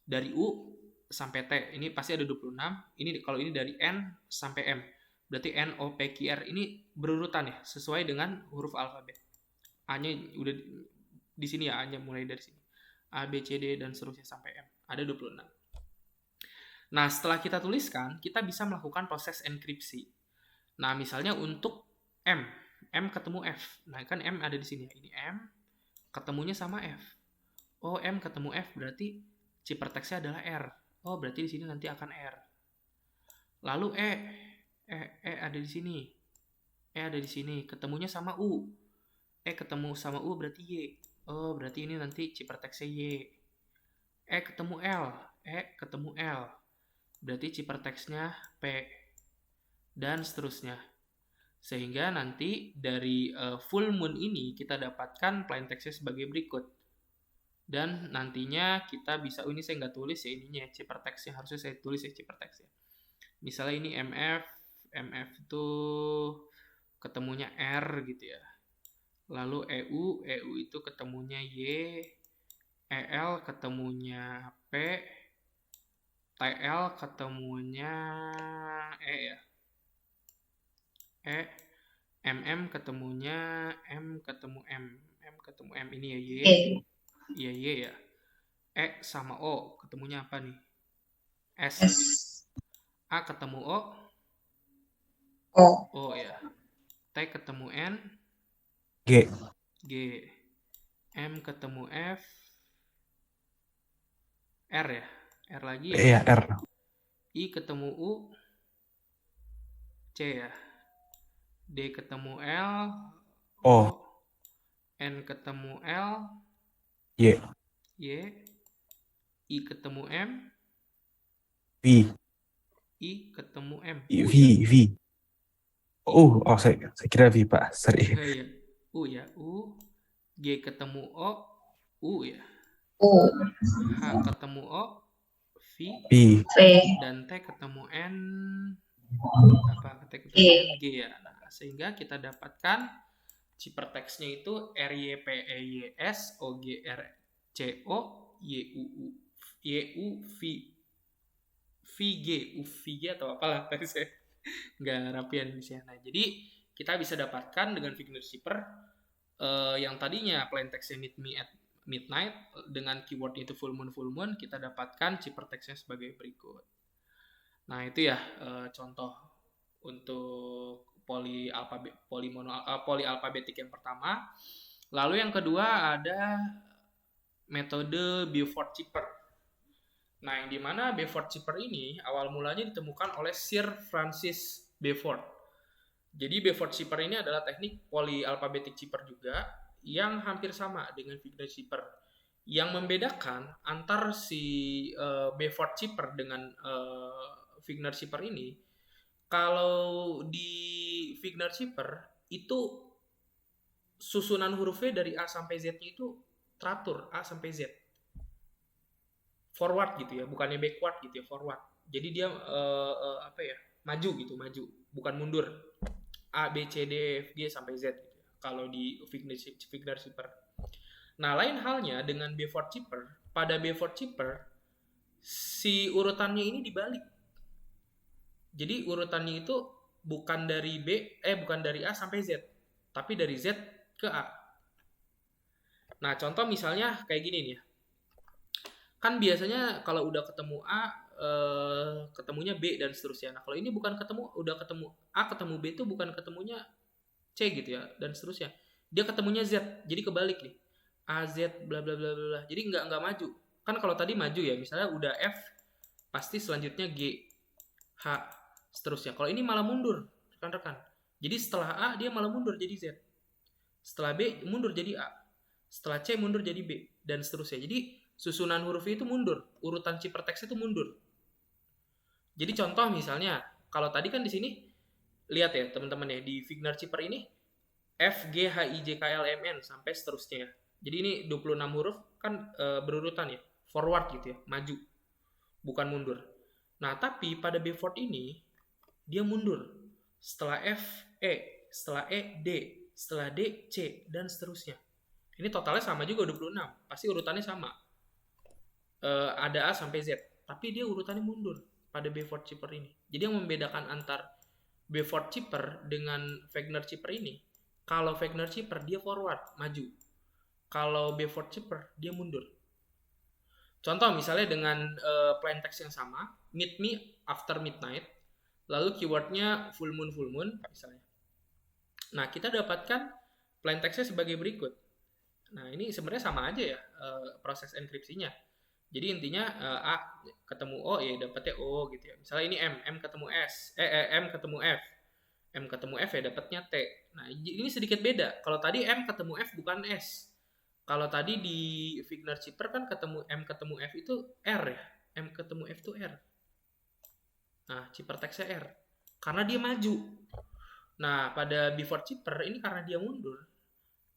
Dari U sampai T ini pasti ada 26. Ini kalau ini dari N sampai M. Berarti N, O, P, Q, R ini berurutan ya, sesuai dengan huruf alfabet. A-nya udah di sini ya, A-nya mulai dari sini. A, B, C, D dan seterusnya sampai M. Ada 26. Nah, setelah kita tuliskan, kita bisa melakukan proses enkripsi. Nah, misalnya untuk M ketemu F. Nah, kan M ada di sini ya. Ini M ketemunya sama F. Oh, M ketemu F berarti ciphertextnya adalah R. Oh, berarti di sini nanti akan R. Lalu E ada di sini. E ada di sini, ketemunya sama U. E ketemu sama U berarti Y. Oh, berarti ini nanti ciperteksnya Y. E ketemu L. E ketemu L. Berarti ciperteksnya P. Dan seterusnya. Sehingga nanti dari full moon ini kita dapatkan plain text-nya sebagai berikut. Dan nantinya kita bisa, ini saya nggak tulis ya ininya, ciperteksnya harusnya saya tulis ya ciperteksnya. Misalnya ini MF itu ketemunya R gitu ya. Lalu EU itu ketemunya Y, EL ketemunya P, TL ketemunya E ya. E, MM ketemunya M ketemu M. M ketemu M ini ya Y. Iya Y ya. E sama O ketemunya apa nih? S. A ketemu O. O ya. T ketemu N. G. G. M ketemu F. R ya. R lagi ya. Iya, R. I ketemu U. C ya. D ketemu L. O. N ketemu L. Y. Y. I ketemu M. V. I ketemu M. V. V. Saya kira V, Pak. Sorry. Ya. U ya. U. G ketemu O. U ya. H ketemu O. V. Dan T ketemu N. T ketemu N. G ya. Nah, sehingga kita dapatkan ciperteksnya itu RYPEYS OGRCO YUU VG atau apalah tadi saya nggak rapian di sana. Jadi kita bisa dapatkan dengan Figner Shipper yang tadinya plain text-nya meet me at midnight dengan keyword itu full moon kita dapatkan ciperteksnya sebagai berikut. Nah itu ya contoh untuk polyalfabetik yang pertama. Lalu yang kedua ada metode Beaufort Shipper. Nah, yang dimana Beaufort Shipper ini awal mulanya ditemukan oleh Sir Francis Beaufort. Jadi Beaufort Shipper ini adalah teknik polyalphabetic shipper juga yang hampir sama dengan Figner Shipper. Yang membedakan antar si Beaufort Shipper dengan Figner Shipper ini, kalau di Figner Shipper itu susunan hurufnya dari A sampai Z-nya itu teratur A sampai Z. Forward gitu ya, bukannya backward gitu ya, forward. Jadi dia maju gitu, bukan mundur. A, B, C, D, F, G sampai Z gitu ya, kalau di Figner Shipper. Nah, lain halnya dengan Beaufort Shipper. Pada Beaufort Shipper, si urutannya ini dibalik. Jadi urutannya itu bukan dari A sampai Z, tapi dari Z ke A. Nah, contoh misalnya kayak gini nih ya. Kan biasanya kalau udah ketemu A, ketemunya B dan seterusnya. Nah, kalau ini bukan udah ketemu A ketemu B itu bukan ketemunya C gitu ya dan seterusnya. Dia ketemunya Z, jadi kebalik nih. A Z bla bla bla bla. Jadi nggak maju. Kan kalau tadi maju ya, misalnya udah F, pasti selanjutnya G, H, seterusnya. Kalau ini malah mundur, rekan-rekan. Jadi setelah A dia malah mundur jadi Z. Setelah B mundur jadi A. Setelah C mundur jadi B dan seterusnya. Jadi susunan huruf itu mundur, urutan ciperteks itu mundur. Jadi contoh misalnya, kalau tadi kan di sini lihat ya teman-teman ya, di Figner Shipper ini F G H I J K L M N sampai seterusnya ya. Jadi ini 26 huruf kan berurutan ya, forward gitu ya, maju, bukan mundur. Nah, tapi pada Beaufort ini dia mundur. Setelah F E, setelah E D, setelah D C dan seterusnya. Ini totalnya sama juga 26, pasti urutannya sama. Ada A sampai Z, tapi dia urutannya mundur pada Beaufort Shipper ini. Jadi yang membedakan antar Beaufort Shipper dengan Figner Shipper ini, kalau Figner Shipper dia forward, maju. Kalau Beaufort Shipper dia mundur. Contoh misalnya dengan plain text yang sama, meet me after midnight, lalu keywordnya full moon misalnya. Nah, kita dapatkan plain textnya sebagai berikut. Nah, ini sebenarnya sama aja ya proses enkripsinya. Jadi intinya A ketemu O ya dapatnya O gitu ya. Misalnya ini M ketemu S, M ketemu F, M ketemu F ya dapatnya T. Nah, ini sedikit beda. Kalau tadi M ketemu F bukan S. Kalau tadi di Figner Chipper kan ketemu M ketemu F itu R ya. M ketemu F itu R. Nah, Chipper text-nya R. Karena dia maju. Nah, pada before Chipper ini karena dia mundur.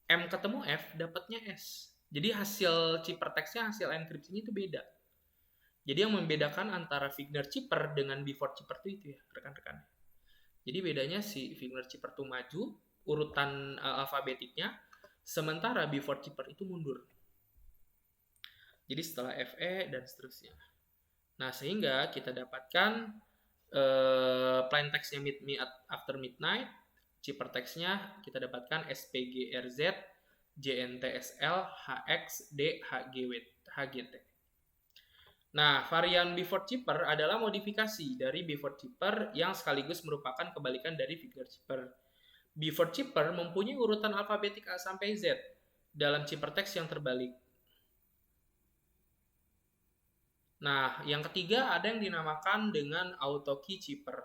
M ketemu F dapatnya S. Jadi hasil Chipper text-nya, hasil enkripsinya itu beda. Jadi yang membedakan antara Figner Chipper dengan before Chipper itu ya, rekan-rekan. Jadi bedanya si Figner Chipper itu maju, urutan alfabetiknya, sementara before Chipper itu mundur. Jadi setelah FE dan seterusnya. Nah, sehingga kita dapatkan plain text-nya Meet Me After Midnight, Chipper text-nya kita dapatkan SPGRZ, JNTSL, HX, D, HGT. Nah, varian before Chipper adalah modifikasi dari before Chipper yang sekaligus merupakan kebalikan dari Figner Chipper. Before Chipper mempunyai urutan alfabetik A sampai Z dalam Chipper text yang terbalik. Nah, yang ketiga ada yang dinamakan dengan auto key chipper.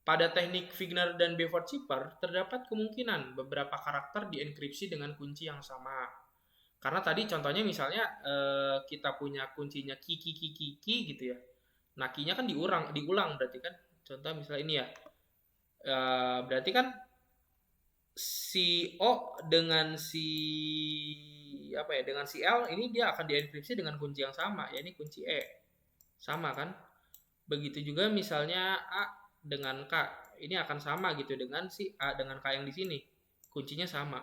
Pada teknik Figner dan before Chipper, terdapat kemungkinan beberapa karakter dienkripsi dengan kunci yang sama. Karena tadi contohnya misalnya kita punya kuncinya ki gitu ya. Nah, key-nya kan diulang berarti kan. Contoh misalnya ini ya. Berarti kan si O dengan si dengan si L ini dia akan dienkripsi dengan kunci yang sama, yakni kunci E. Sama kan? Begitu juga misalnya A dengan K. Ini akan sama gitu dengan si A dengan K yang di sini. Kuncinya sama.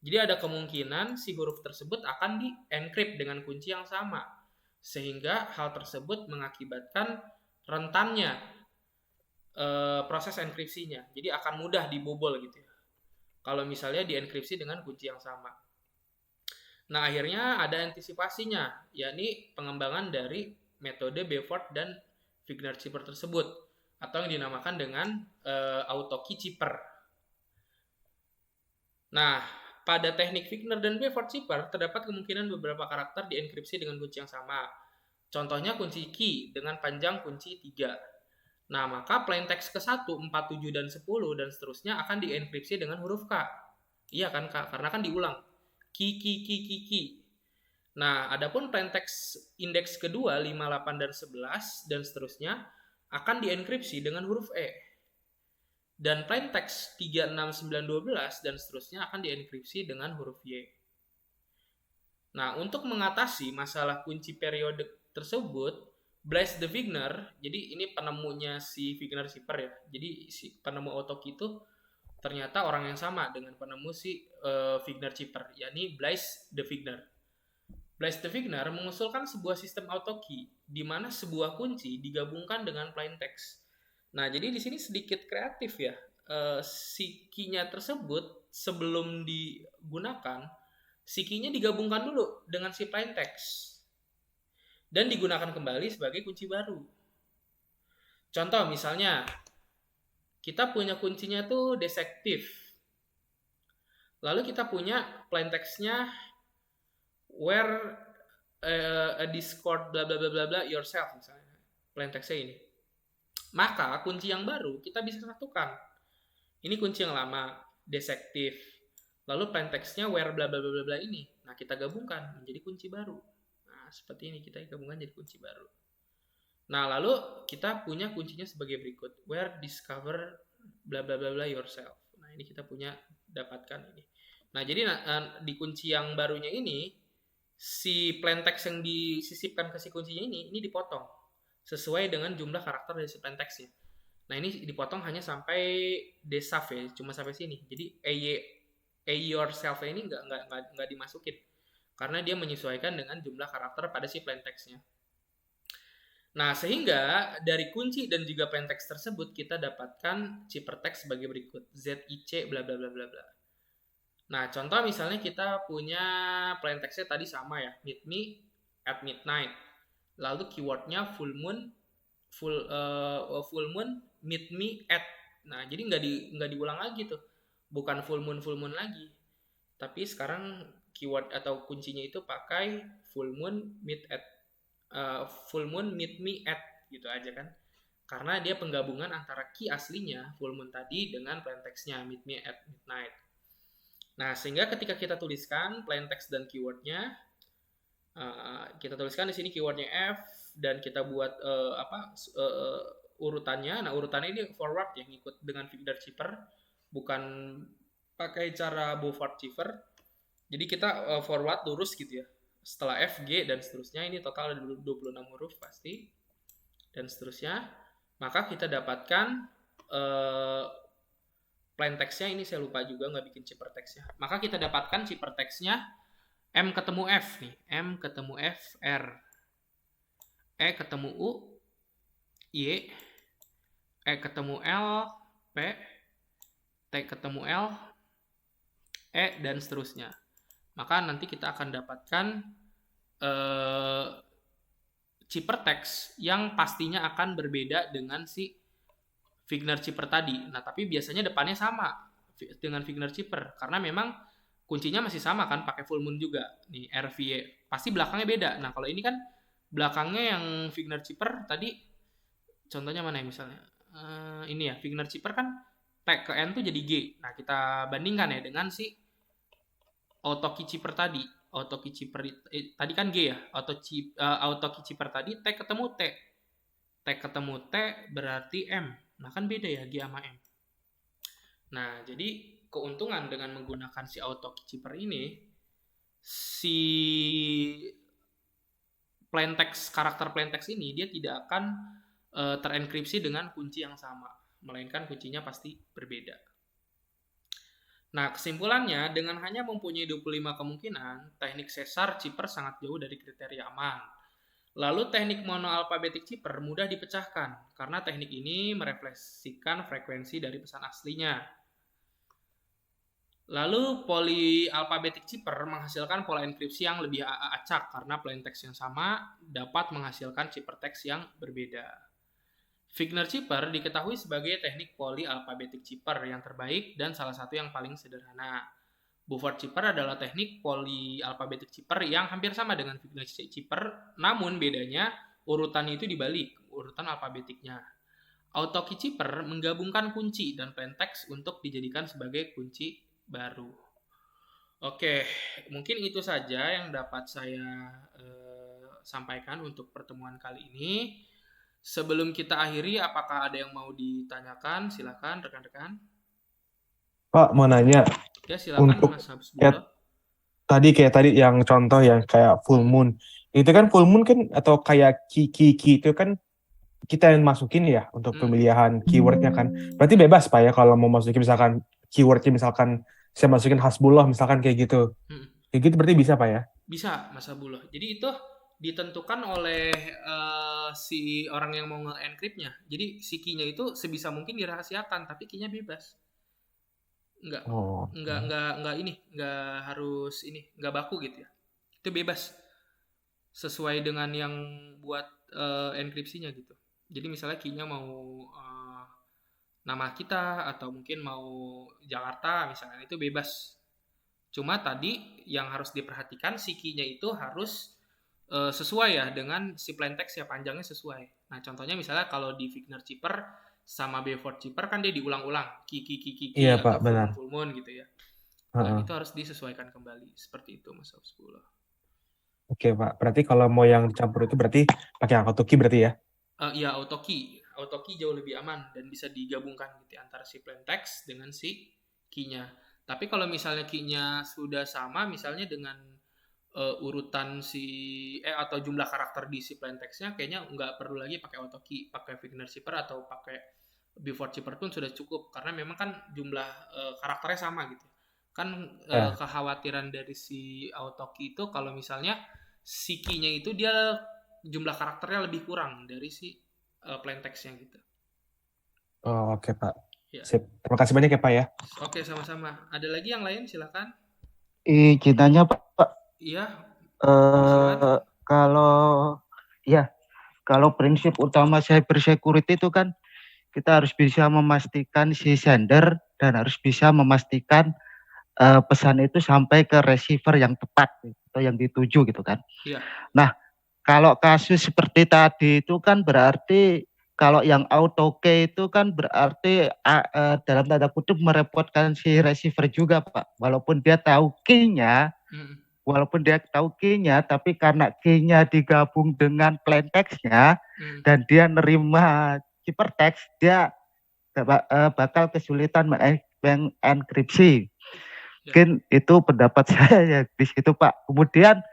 Jadi ada kemungkinan si huruf tersebut akan di-encrypt dengan kunci yang sama. Sehingga hal tersebut mengakibatkan rentannya proses enkripsinya. Jadi akan mudah dibobol gitu ya. Kalau misalnya dienkripsi dengan kunci yang sama. Nah, akhirnya ada antisipasinya, yakni pengembangan dari metode Beaufort dan Figner Chipper tersebut, atau yang dinamakan dengan auto key chipper. Nah, pada teknik Figner dan Beaufort Chipper terdapat kemungkinan beberapa karakter dienkripsi dengan kunci yang sama. Contohnya kunci key dengan panjang kunci 3. Nah, maka plaintext ke-1, 4, 7, dan 10 dan seterusnya akan dienkripsi dengan huruf K. Iya kan, Kak? Karena kan diulang. Ki. Nah, adapun plaintext indeks kedua 5, 8 dan 11 dan seterusnya akan dienkripsi dengan huruf E. Dan plaintext 3, 6, 9, 12 dan seterusnya akan dienkripsi dengan huruf Y. Nah, untuk mengatasi masalah kunci periode tersebut, Blaise de Vigner, jadi ini penemunya si Figner Chipper ya. Jadi si penemu autokey itu ternyata orang yang sama dengan penemu si Figner Chipper, yakni Blaise de Vigner. Blaise de Vigner mengusulkan sebuah sistem autokey di mana sebuah kunci digabungkan dengan plaintext. Nah, jadi di sini sedikit kreatif ya. Si key-nya tersebut sebelum digunakan, si key-nya digabungkan dulu dengan si plaintext dan digunakan kembali sebagai kunci baru. Contoh misalnya, kita punya kuncinya tuh deceptive. Lalu kita punya plaintext-nya where a discord bla bla bla bla bla yourself misalnya. Plaintext-nya ini. Maka kunci yang baru kita bisa satukan. Ini kunci yang lama, deceptive. Lalu plaintext-nya where bla bla bla bla ini. Nah, kita gabungkan menjadi kunci baru. Nah, seperti ini kita gabungkan jadi kunci baru. Nah, lalu kita punya kuncinya sebagai berikut. Where discover bla bla bla bla yourself. Nah, ini kita punya dapatkan ini. Nah, jadi di kunci yang barunya ini si plaintext yang disisipkan ke si kuncinya ini dipotong sesuai dengan jumlah karakter dari si plaintext-nya. Nah, ini dipotong hanya sampai desaf ya, cuma sampai sini. Jadi yourself ini nggak dimasukin karena dia menyesuaikan dengan jumlah karakter pada si plaintext-nya. Nah, sehingga dari kunci dan juga plaintext tersebut kita dapatkan ciphertext sebagai berikut. ZIC bla bla bla bla bla. Nah, contoh misalnya kita punya plaintextnya tadi sama ya, meet me at midnight. Lalu keywordnya full moon, meet me at. Nah, jadi nggak diulang lagi tuh, bukan full moon lagi. Tapi sekarang keyword atau kuncinya itu pakai full moon meet me at gitu aja kan. karena dia penggabungan antara key aslinya full moon tadi dengan plain text-nya meet me at midnight. Nah, sehingga ketika kita tuliskan plain text dan keywordnya, kita tuliskan di sini keywordnya F dan kita buat urutannya. Nah, urutannya ini forward ya, ngikut dengan Figure Cheaper, bukan pakai cara Beaufort Cheaper. Jadi kita forward lurus gitu ya. Setelah F, G dan seterusnya, ini total ada 26 huruf pasti dan seterusnya. Maka kita dapatkan plain text-nya, ini saya lupa juga nggak bikin cheaper text-nya. Maka kita dapatkan cheaper text-nya M ketemu F nih. M ketemu F, R. E ketemu U, Y. E ketemu L, P. T ketemu L, E, dan seterusnya. Maka nanti kita akan dapatkan cheaper text yang pastinya akan berbeda dengan si Figner Cheaper tadi. Nah, tapi biasanya depannya sama dengan Figner Cheaper karena memang kuncinya masih sama kan, pakai full moon juga. Nih RVY pasti belakangnya beda. Nah, kalau ini kan belakangnya yang Figner Cheaper tadi, contohnya mana ya misalnya? Ini ya, Figner Cheaper kan T ke N tuh jadi G. Nah, kita bandingkan ya dengan si Autokey Cheaper tadi. Autokey Cheaper tadi kan G ya. Autokey Cheaper tadi T ketemu T. T ketemu T berarti M. Nah, kan beda ya G sama M. Nah, jadi keuntungan dengan menggunakan si Autokey Cheaper ini, si karakter plain text ini dia tidak akan terenkripsi dengan kunci yang sama, melainkan kuncinya pasti berbeda. Nah, kesimpulannya, dengan hanya mempunyai 25 kemungkinan, teknik Caesar Cheaper sangat jauh dari kriteria aman. Lalu teknik monoalfabetik Cheaper mudah dipecahkan, karena teknik ini merefleksikan frekuensi dari pesan aslinya. Lalu polyalphabetic Cheaper menghasilkan pola enkripsi yang lebih acak karena plain text yang sama dapat menghasilkan cheaper text yang berbeda. Figner Cheaper diketahui sebagai teknik polyalphabetic Cheaper yang terbaik dan salah satu yang paling sederhana. Beaufort Cheaper adalah teknik polyalphabetic Cheaper yang hampir sama dengan Figner Cheaper, namun bedanya urutannya itu dibalik, urutan alfabetiknya. Autokey Cheaper menggabungkan kunci dan plain text untuk dijadikan sebagai kunci baru. Oke, mungkin itu saja yang dapat saya sampaikan untuk pertemuan kali ini. Sebelum kita akhiri, apakah ada yang mau ditanyakan? Silakan rekan-rekan. Pak mau nanya Ya, silakan untuk Mas Habsbullah. kayak tadi yang contoh yang kayak full moon. Itu kan full moon kan atau kayak key itu kan kita yang masukin ya untuk pemilihan keywordnya kan. Berarti bebas Pak ya kalau mau masukin misalkan keywordnya misalkan saya masukin Hasbullah misalkan kayak gitu. Kayak gitu berarti bisa Pak ya? Bisa Mas Habsbullah. Jadi itu ditentukan oleh si orang yang mau nge-encrypt-nya. Jadi si key-nya itu sebisa mungkin dirahasiakan, tapi key-nya bebas. Enggak harus enggak baku gitu ya. Itu bebas. Sesuai dengan yang buat enkripsinya gitu. Jadi misalnya key-nya mau nama kita atau mungkin mau Jakarta misalnya, itu bebas. Cuma tadi yang harus diperhatikan si key-nya itu harus sesuai ya dengan si plain text ya, panjangnya sesuai. Nah, contohnya misalnya kalau di Figner Cheaper sama Beaufort Cheaper kan dia diulang-ulang key Iya, atau Pak, full moon gitu ya. Nah, itu harus disesuaikan kembali seperti itu Mas Habsbullah. Oke Pak, berarti kalau mau yang dicampur itu berarti pakai autokey berarti ya? Iya, autokey jauh lebih aman dan bisa digabungkan gitu antara si plain text dengan si key-nya. Tapi kalau misalnya key-nya sudah sama misalnya dengan urutan atau jumlah karakter di si plain text-nya, kayaknya nggak perlu lagi pakai autokey, pakai Figner Cheaper atau pakai Beaufort Cheaper pun sudah cukup karena memang kan jumlah karakternya sama gitu. Kan kekhawatiran dari si autokey itu kalau misalnya si key-nya itu dia jumlah karakternya lebih kurang dari si plain text-nya gitu. Oh, oke Pak. Ya. Sip. Terima kasih banyak ya Pak ya. Oke, sama-sama. Ada lagi yang lain silakan. Kitanya Pak. Iya. Kalau prinsip utama cyber security itu kan kita harus bisa memastikan si sender dan harus bisa memastikan pesan itu sampai ke receiver yang tepat atau yang dituju gitu kan. Iya. Nah, kalau kasus seperti tadi itu kan berarti kalau yang auto key itu kan berarti dalam tanda kutip merepotkan si receiver juga, Pak. Walaupun dia tahu key-nya, tapi karena key-nya digabung dengan plain text-nya dan dia nerima ciphertext, dia bakal kesulitan mengenkripsi. Mungkin itu pendapat saya ya di situ, Pak. Kemudian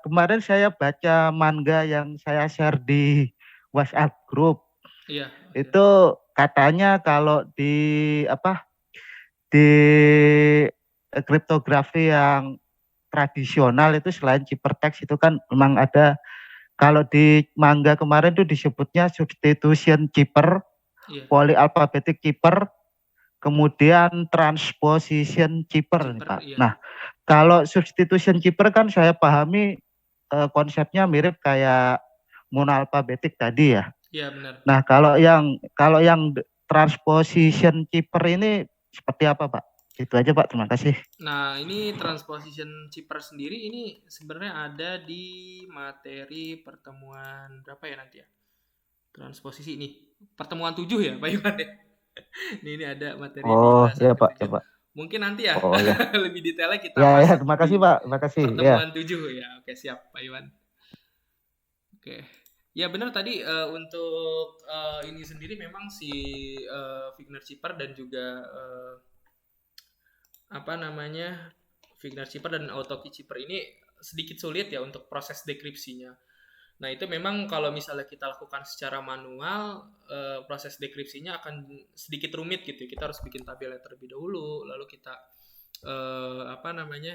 kemarin saya baca manga yang saya share di WhatsApp group. Iya. Itu katanya kalau di kriptografi yang tradisional itu selain ciphertext itu kan memang ada, kalau di manga kemarin itu disebutnya substitution cipher, polyalphabetic cipher, kemudian transposition cipher, Pak. Iya. Nah, kalau substitution cipher kan saya pahami konsepnya mirip kayak monoalfabetik tadi ya. Iya, benar. Nah, kalau yang transposition cipher ini seperti apa, Pak? Itu aja, Pak. Terima kasih. Nah, ini transposition cipher sendiri ini sebenarnya ada di materi pertemuan berapa ya nanti ya? Transposisi ini pertemuan 7 ya, Pak Iwan ya? Ini ada materi di kelas iya, Pak. ke-7. Mungkin nanti ya, ya. lebih detailnya kita Ya, terima kasih, Pak. Terima kasih. Pertemuan 7 ya. Oke, siap, Pak Iwan. Oke. Ya benar tadi untuk ini sendiri memang si Wigner Cipher dan juga Wigner Cipher dan AutoKey Cipher ini sedikit sulit ya untuk proses dekripsinya. Nah itu memang kalau misalnya kita lakukan secara manual, proses dekripsinya akan sedikit rumit gitu. Kita harus bikin tabelnya terlebih dahulu, lalu kita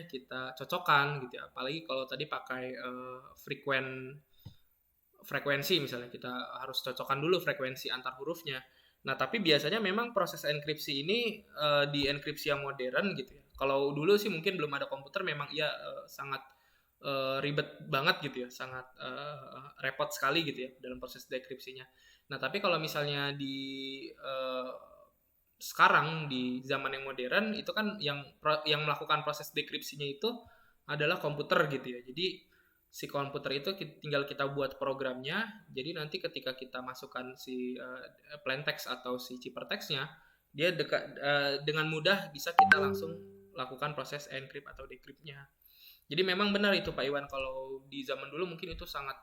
kita cocokkan gitu ya. Apalagi kalau tadi pakai frekuensi misalnya, kita harus cocokkan dulu frekuensi antar hurufnya. Nah tapi biasanya memang proses enkripsi ini di enkripsi yang modern gitu ya. Kalau dulu sih mungkin belum ada komputer, memang sangat ribet banget gitu ya, sangat repot sekali gitu ya dalam proses dekripsinya. Nah tapi kalau misalnya di sekarang di zaman yang modern itu kan yang melakukan proses dekripsinya itu adalah komputer gitu ya. Jadi si komputer itu tinggal kita buat programnya, jadi nanti ketika kita masukkan si plain text atau si ciphertextnya, dia dengan mudah bisa kita langsung lakukan proses encrypt atau decryptnya. Jadi memang benar itu Pak Iwan, kalau di zaman dulu mungkin itu sangat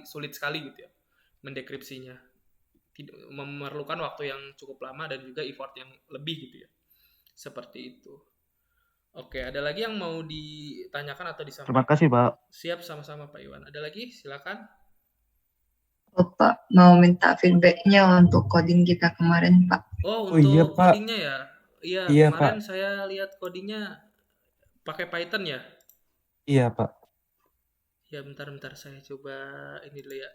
sulit sekali gitu ya mendekripsinya, memerlukan waktu yang cukup lama dan juga effort yang lebih gitu ya, seperti itu. Oke, ada lagi yang mau ditanyakan atau disampaikan? Terima kasih, Pak. Siap, sama-sama Pak Iwan. Ada lagi? Silakan. Pak, mau minta feedbacknya untuk coding kita kemarin, Pak. Oh, untuk iya, Pak. codingnya ya? Iya, Iya, kemarin Pak. saya lihat codingnya pakai Python ya? Iya, Pak. Ya, bentar saya coba ini dulu ya.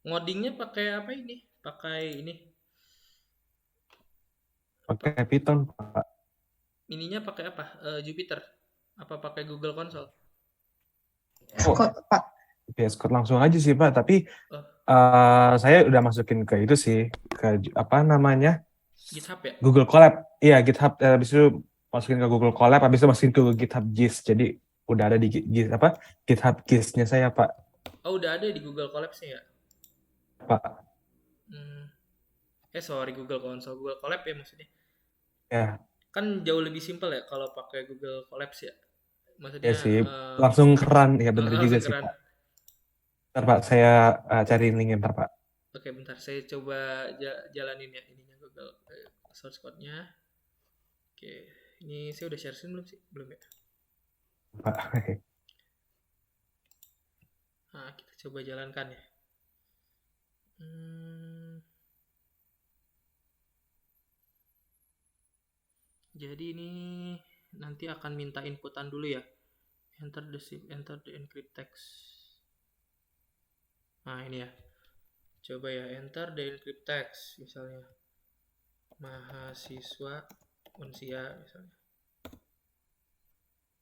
Ngodingnya pakai apa ini? Pakai ini? Pakai Python, Pak. Ininya pakai apa? Jupyter? Apa pakai Google Console? Pak. VS Code langsung aja sih, Pak. Tapi saya udah masukin ke itu sih, ke apa namanya? GitHub ya? Google Colab. Iya, GitHub. Habis itu masukin ke Google Colab, habis itu masukin ke GitHub GIS. Jadi udah ada di GitHub GIS-nya saya, Pak. Oh, udah ada di Google Colab sih ya? Pak. Sorry, Google Console. Google Colab ya maksudnya? Ya. Kan jauh lebih simpel ya kalau pakai Google Collabs ya. Maksudnya Ya sih, langsung keran. Ya bener juga sih, keran. Pak. Bentar, Pak. Saya cari linknya, bentar, Pak. Oke, bentar. Saya coba jalanin ya ininya Google source code-nya. Oke, ini saya udah share screen belum sih? Belum ya? Pak. Nah, kita coba jalankan ya. Jadi ini nanti akan minta inputan dulu ya. Enter the encrypt text. Nah, ini ya. Coba ya, enter the encrypt text misalnya. Mahasiswa Unsia misalnya.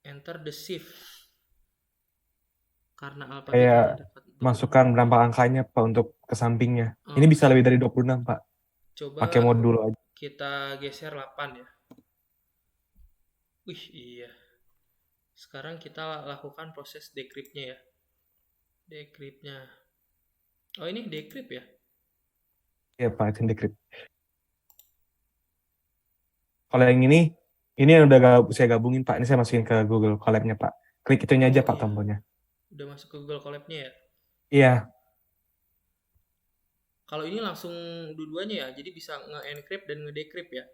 Enter the shift. Karena alfabetnya Kayak dapat masukkan berapa angkanya Pak untuk ke sampingnya. Ini Oh, bisa lebih dari 26 Pak. coba Pakai modul aja. kita geser 8 ya. Wih, iya. Sekarang kita lakukan proses decryptnya ya. Decryptnya. Oh, ini decrypt ya? Iya Pak, itu decrypt. Kalau yang ini yang udah saya gabungin Pak. Ini saya masukin ke Google Colab-nya Pak. Klik itunya aja Oh, Pak iya. tombolnya. Udah masuk ke Google Colab-nya ya? Iya, Kalau ini langsung dua-duanya ya, jadi bisa nge-encrypt dan nge-decrypt ya?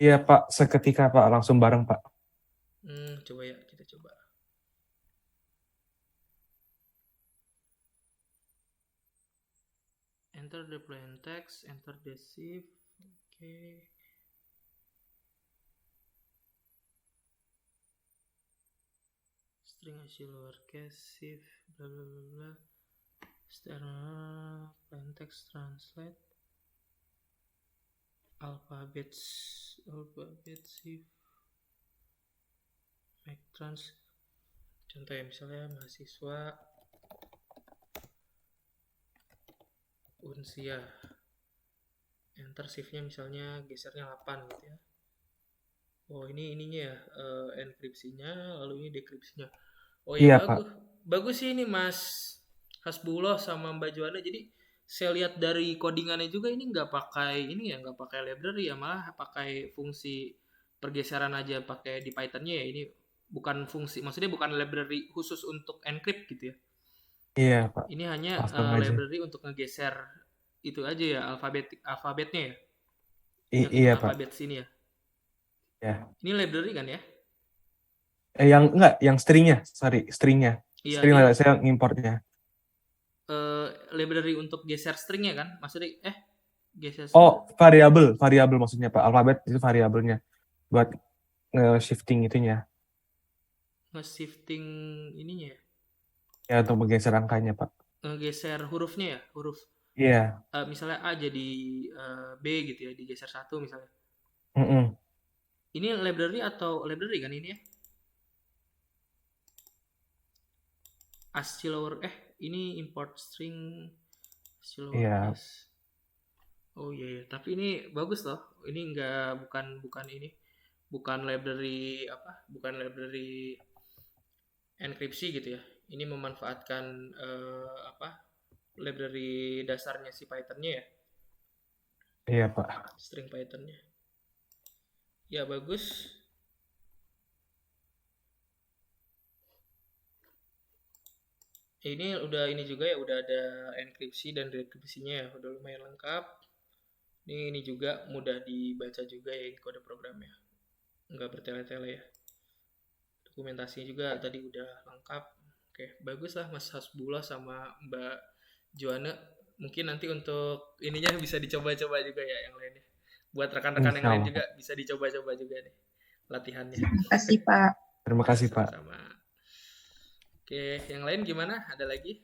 iya Pak. Seketika Pak, langsung bareng Pak. Coba ya, kita coba. Enter the plain text, enter the shift. Oke. String hasil lowercase, shift, bla bla bla bla. External plain text translate. Alphabet shift. Make trans. Contoh ya, misalnya mahasiswa Unsia. Enter shiftnya misalnya gesernya 8 gitu ya. Oh, ini ininya ya, enkripsinya, lalu ini dekripsinya. Oh ya, Iya Pak. bagus sih ini Mas Hasbullah sama Mbak Joana. Jadi saya lihat dari codingannya juga ini nggak pakai library ya, malah pakai fungsi pergeseran aja pakai di Python-nya ya. Ini bukan fungsi, maksudnya bukan library khusus untuk encrypt gitu ya. Iya Pak. Ini hanya Langsung aja. library untuk ngegeser itu aja ya, alfabetnya ya. Iya Pak. Alfabet sini ya. Ya. Ini library kan ya? Yang stringnya, sorry, stringnya. Iya, String ini saya ngimportnya. library untuk geser stringnya kan? Maksudnya geser Oh, variabel maksudnya Pak. Alfabet itu variabelnya buat shifting itunya. nge-shifting ininya ya? Ya untuk menggeser angkanya Pak. Ngegeser hurufnya ya? Huruf. Iya. Misalnya A jadi B gitu ya, digeser 1 misalnya. Mm-mm. Ini library library kan ini ya? ASCII lower ini import string ASCII Iya. lowercase. Oh iya, tapi ini bagus loh. Ini bukan library bukan library enkripsi gitu ya. Ini memanfaatkan library dasarnya si Python-nya ya. Iya Pak. String Python-nya. Ya bagus. Ini juga ya, udah ada enkripsi dan dekripsinya ya, udah lumayan lengkap. Ini juga mudah dibaca juga ya, ini kode programnya. Nggak bertele-tele ya. Dokumentasinya juga tadi udah lengkap. Oke, bagus lah Mas Hasbullah sama Mbak Joana. Mungkin nanti untuk ininya bisa dicoba-coba juga ya yang lainnya. Buat rekan-rekan yang lain juga bisa dicoba-coba juga nih latihannya. Terima kasih Pak. Terima kasih Pak. Sama-sama. Oke, yang lain gimana? Ada lagi?